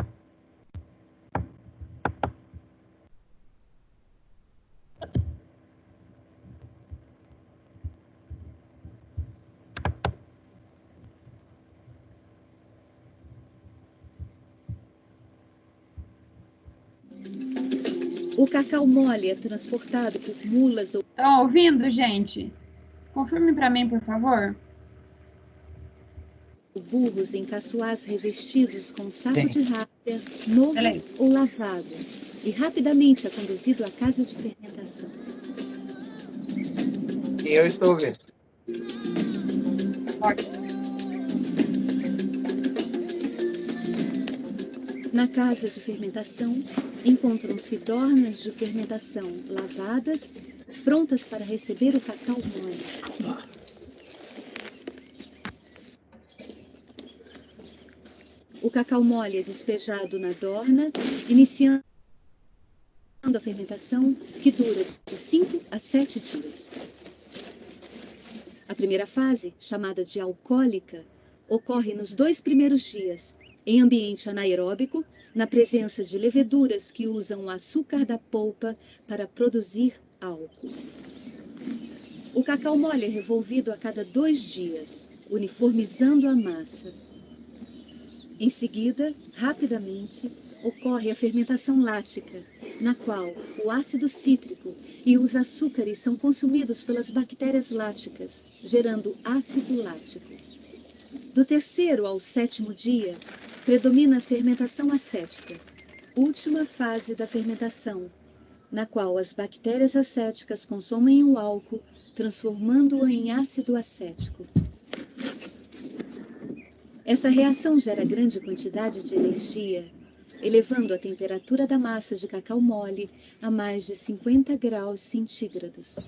O cacau mole é transportado por mulas ou... Estão ouvindo, gente? Confirme para mim, por favor. burros em caçoás revestidos com saco de rápia, novo ou lavado, e rapidamente é conduzido à casa de fermentação. Eu estou vendo. Na casa de fermentação, encontram-se dornas de fermentação lavadas, prontas para receber o cacau mole. O cacau mole é despejado na dorna, iniciando a fermentação, que dura de 5 a 7 dias. A primeira fase, chamada de alcoólica, ocorre nos 2 primeiros dias, em ambiente anaeróbico, na presença de leveduras que usam o açúcar da polpa para produzir álcool. O cacau mole é revolvido a cada 2 dias, uniformizando a massa. Em seguida, rapidamente, ocorre a fermentação lática, na qual o ácido cítrico e os açúcares são consumidos pelas bactérias láticas, gerando ácido lático. Do 3º ao 7º dia, predomina a fermentação acética, última fase da fermentação, na qual as bactérias acéticas consomem o álcool, transformando-o em ácido acético. Essa reação gera grande quantidade de energia, elevando a temperatura da massa de cacau mole a mais de 50 graus centígrados.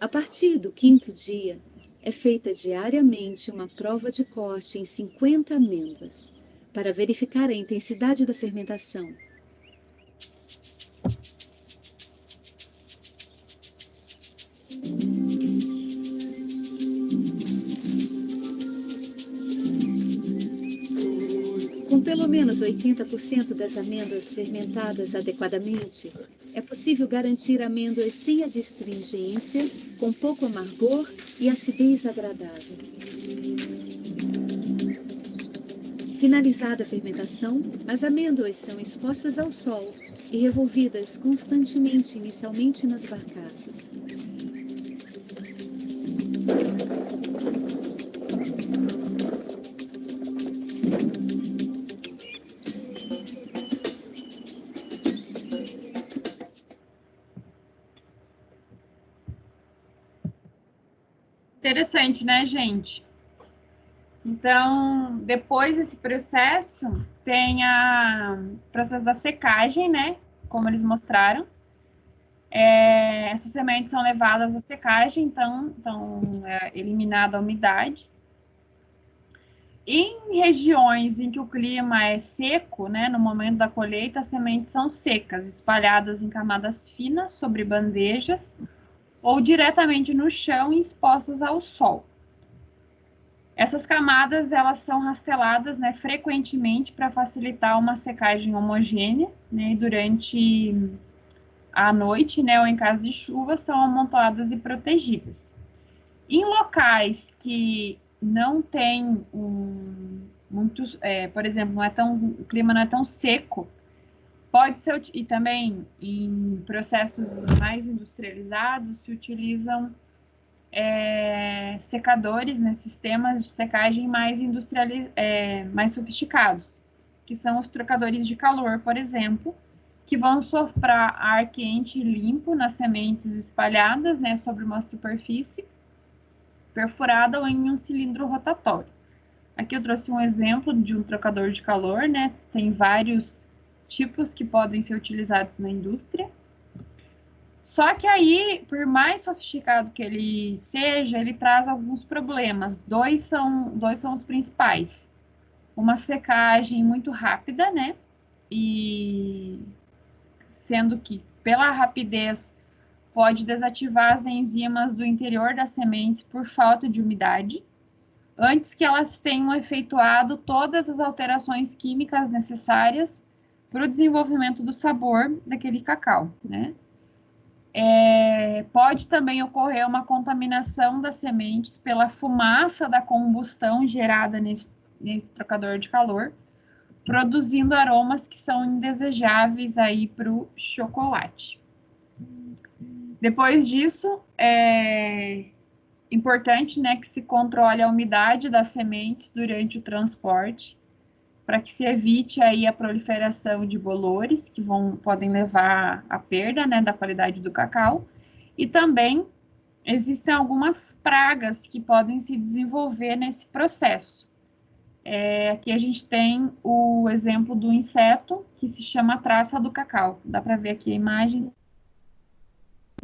A partir do 5º dia, é feita diariamente uma prova de corte em 50 amêndoas, para verificar a intensidade da fermentação. Com pelo menos 80% das amêndoas fermentadas adequadamente, é possível garantir amêndoas sem adstringência, com pouco amargor e acidez agradável. Finalizada a fermentação, as amêndoas são expostas ao sol e revolvidas constantemente, inicialmente nas barcaças. Interessante, né, gente? Então, depois desse processo, tem o processo da secagem, né? Como eles mostraram. Essas sementes são levadas à secagem, então é eliminada a umidade. Em regiões em que o clima é seco, né, no momento da colheita, as sementes são secas, espalhadas em camadas finas sobre bandejas, ou diretamente no chão e expostas ao sol. Essas camadas, elas são rasteladas, né, frequentemente para facilitar uma secagem homogênea, né, e durante a noite, né, ou em caso de chuva, são amontoadas e protegidas. Em locais que não tem por exemplo, o clima não é tão seco, pode ser, e também em processos mais industrializados, se utilizam secadores, né, sistemas de secagem mais mais sofisticados, que são os trocadores de calor, por exemplo, que vão soprar ar quente e limpo nas sementes espalhadas, né, sobre uma superfície perfurada ou em um cilindro rotatório, Aqui eu trouxe um exemplo de um trocador de calor, né? Tem vários tipos que podem ser utilizados na indústria. Só que aí, por mais sofisticado que ele seja, ele traz alguns problemas. Dois são os principais. Uma secagem muito rápida, né? E sendo que, pela rapidez, pode desativar as enzimas do interior das sementes por falta de umidade, antes que elas tenham efetuado todas as alterações químicas necessárias para o desenvolvimento do sabor daquele cacau, né? Pode também ocorrer uma contaminação das sementes pela fumaça da combustão gerada nesse trocador de calor, produzindo aromas que são indesejáveis aí para o chocolate. Depois disso, é importante, né, que se controle a umidade das sementes durante o transporte, para que se evite aí a proliferação de bolores, que podem levar à perda, né, da qualidade do cacau. E também existem algumas pragas que podem se desenvolver nesse processo. Aqui a gente tem o exemplo do inseto, que se chama traça do cacau. Dá para ver aqui a imagem,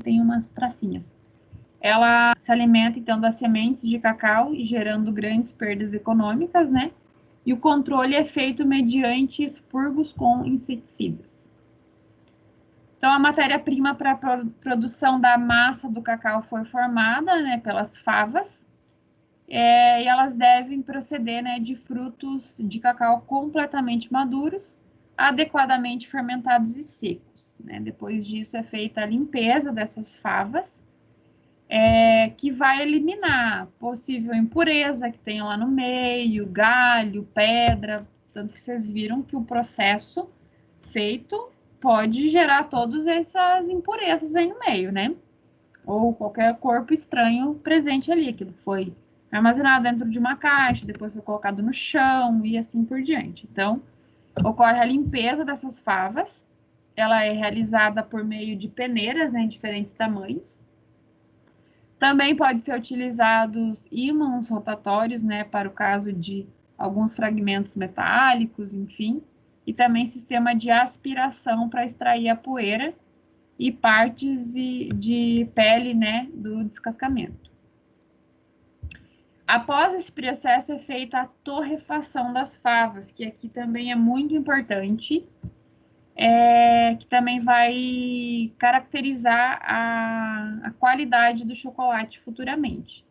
tem umas tracinhas. Ela se alimenta, então, das sementes de cacau, gerando grandes perdas econômicas, né? E o controle é feito mediante expurgos com inseticidas. Então, a matéria-prima para a produção da massa do cacau foi formada, né, pelas favas, e elas devem proceder, né, de frutos de cacau completamente maduros, adequadamente fermentados e secos, né? Depois disso é feita a limpeza dessas favas, que vai eliminar possível impureza que tem lá no meio, galho, pedra, tanto que vocês viram que o processo feito pode gerar todas essas impurezas aí no meio, né? Ou qualquer corpo estranho presente ali, que foi armazenado dentro de uma caixa, depois foi colocado no chão e assim por diante. Então, ocorre a limpeza dessas favas, ela é realizada por meio de peneiras, né, em diferentes tamanhos. Também pode ser utilizados ímãs rotatórios, né, para o caso de alguns fragmentos metálicos, enfim, e também sistema de aspiração para extrair a poeira e partes de pele, né, do descascamento. Após esse processo é feita a torrefação das favas, que aqui também é muito importante, que também vai caracterizar a qualidade do chocolate futuramente.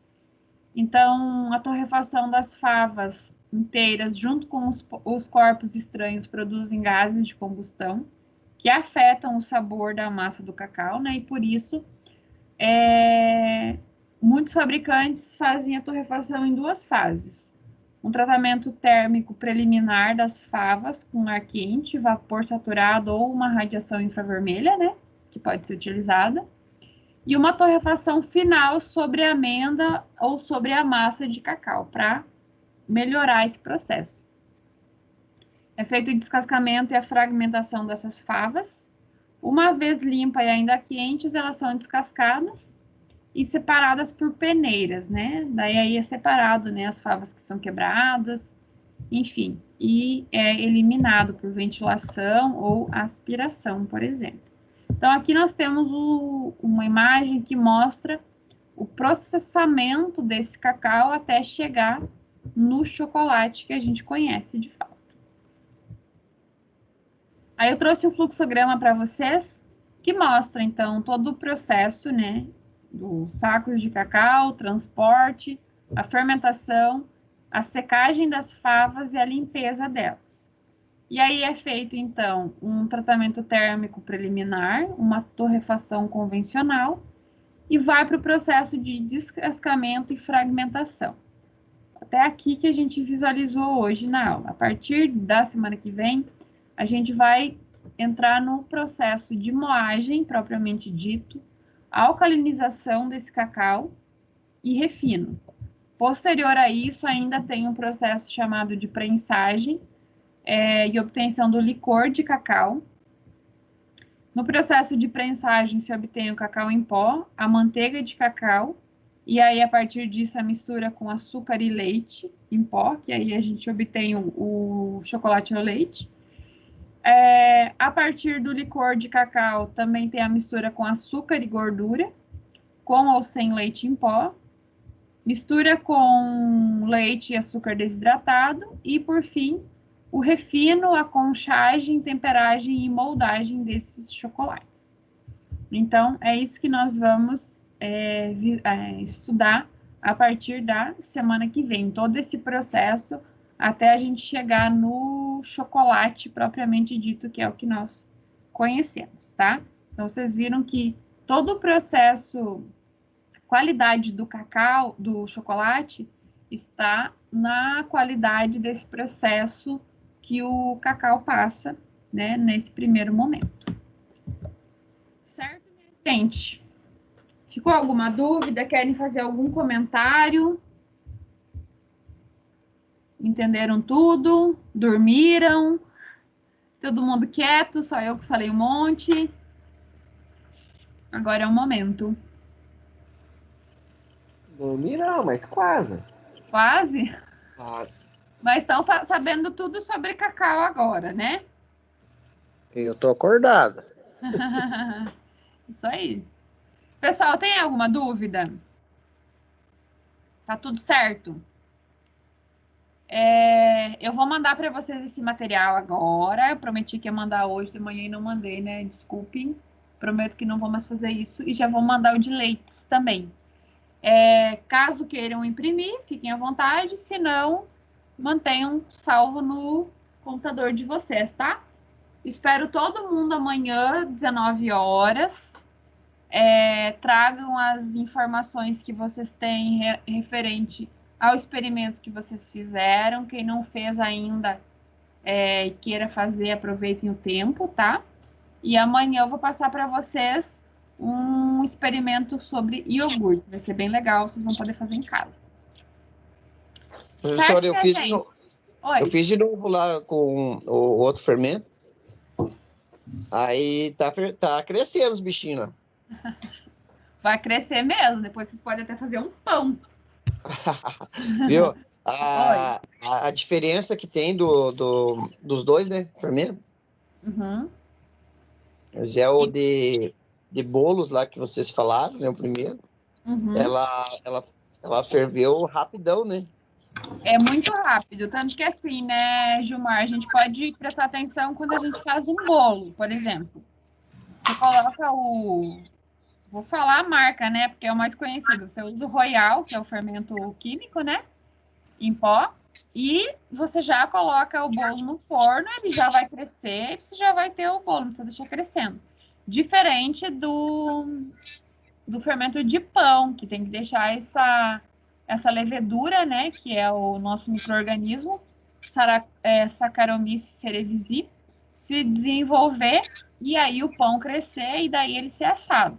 Então, a torrefação das favas inteiras, junto com os corpos estranhos, produzem gases de combustão que afetam o sabor da massa do cacau, né? E por isso, muitos fabricantes fazem a torrefação em duas fases. Um tratamento térmico preliminar das favas com ar quente, vapor saturado ou uma radiação infravermelha, né, que pode ser utilizada, e uma torrefação final sobre a amêndoa ou sobre a massa de cacau, para melhorar esse processo. É feito o descascamento e a fragmentação dessas favas. Uma vez limpa e ainda quentes, elas são descascadas e separadas por peneiras, né? Daí aí é separado, né, as favas que são quebradas, enfim, e é eliminado por ventilação ou aspiração, por exemplo. Então, aqui nós temos uma imagem que mostra o processamento desse cacau até chegar no chocolate que a gente conhece de fato. Aí eu trouxe um fluxograma para vocês que mostra, então, todo o processo, né, dos sacos de cacau, o transporte, a fermentação, a secagem das favas e a limpeza delas. E aí é feito, então, um tratamento térmico preliminar, uma torrefação convencional, e vai para o processo de descascamento e fragmentação. Até aqui que a gente visualizou hoje na aula. A partir da semana que vem, a gente vai entrar no processo de moagem, propriamente dito, alcalinização desse cacau e refino. Posterior a isso, ainda tem um processo chamado de prensagem e obtenção do licor de cacau. No processo de prensagem se obtém o cacau em pó, a manteiga de cacau E aí, a partir disso, a mistura com açúcar e leite em pó, que aí a gente obtém o chocolate ao leite. A partir do licor de cacau, também tem a mistura com açúcar e gordura, com ou sem leite em pó. Mistura com leite e açúcar desidratado. E, por fim, o refino, a conchagem, temperagem e moldagem desses chocolates. Então, é isso que nós vamos estudar a partir da semana que vem. Todo esse processo até a gente chegar no chocolate propriamente dito, que é o que nós conhecemos, tá? Então, vocês viram que todo o processo, qualidade do cacau, do chocolate, está na qualidade desse processo que o cacau passa, né, nesse primeiro momento. Certo, minha gente? Ficou alguma dúvida? Querem fazer algum comentário? Entenderam tudo? Dormiram? Todo mundo quieto? Só eu que falei um monte? Agora é o momento. Dormi não, mas quase. Quase? Quase. Mas estão sabendo tudo sobre cacau agora, né? Eu tô acordado. Isso aí. Pessoal, tem alguma dúvida? Tá tudo certo? Eu vou mandar para vocês esse material agora. Eu prometi que ia mandar hoje de manhã e não mandei, né? Desculpem. Prometo que não vou mais fazer isso. E já vou mandar o de leites também. Caso queiram imprimir, fiquem à vontade. Se não, mantenham salvo no computador de vocês, tá? Espero todo mundo amanhã, 19 horas. Tragam as informações que vocês têm referente ao experimento que vocês fizeram. Quem não fez ainda e queira fazer, aproveitem o tempo, tá? E amanhã eu vou passar para vocês um experimento sobre iogurte. Vai ser bem legal, vocês vão poder fazer em casa. Professor, eu fiz de Oi. novo lá com o outro fermento. Aí tá crescendo os bichinhos lá. Vai crescer mesmo, depois vocês podem até fazer um pão. Viu? A diferença que tem dos dois, né? Fermento. Uhum. Mas é o de bolos lá que vocês falaram, né? O primeiro. Uhum. Ela ferveu rapidão, né? É muito rápido, tanto que assim, né, Gilmar, a gente pode prestar atenção quando a gente faz um bolo, por exemplo. Você coloca vou falar a marca, né, porque é o mais conhecido. Você usa o Royal, que é o fermento químico, né, em pó, e você já coloca o bolo no forno, ele já vai crescer, e você já vai ter o bolo, não precisa deixar crescendo. Diferente do fermento de pão, que tem que deixar essa levedura, né, que é o nosso micro-organismo, Saccharomyces cerevisiae, se desenvolver e aí o pão crescer e daí ele ser assado.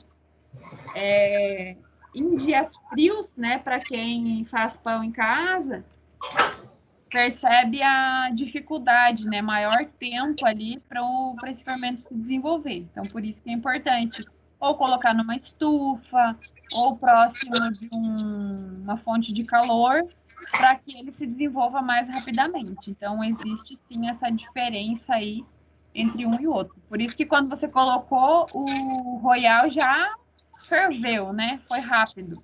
Em dias frios, né, para quem faz pão em casa, percebe a dificuldade, né, maior tempo ali para esse fermento se desenvolver. Então, por isso que é importante ou colocar numa estufa, ou próximo de uma fonte de calor, para que ele se desenvolva mais rapidamente. Então, existe sim essa diferença aí entre um e outro. Por isso que quando você colocou o Royal já ferveu, né? Foi rápido.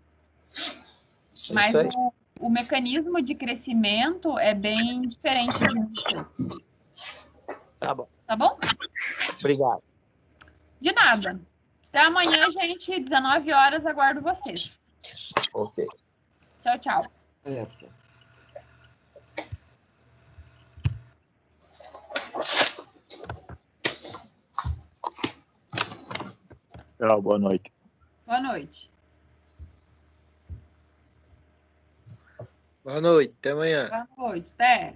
Mas o mecanismo de crescimento é bem diferente de um e outro. Tá bom. Tá bom? Obrigado. De nada. Até amanhã, gente, 19 horas, aguardo vocês. Ok. Tchau, tchau. Tchau, boa noite. Boa noite. Boa noite, até amanhã. Boa noite, até.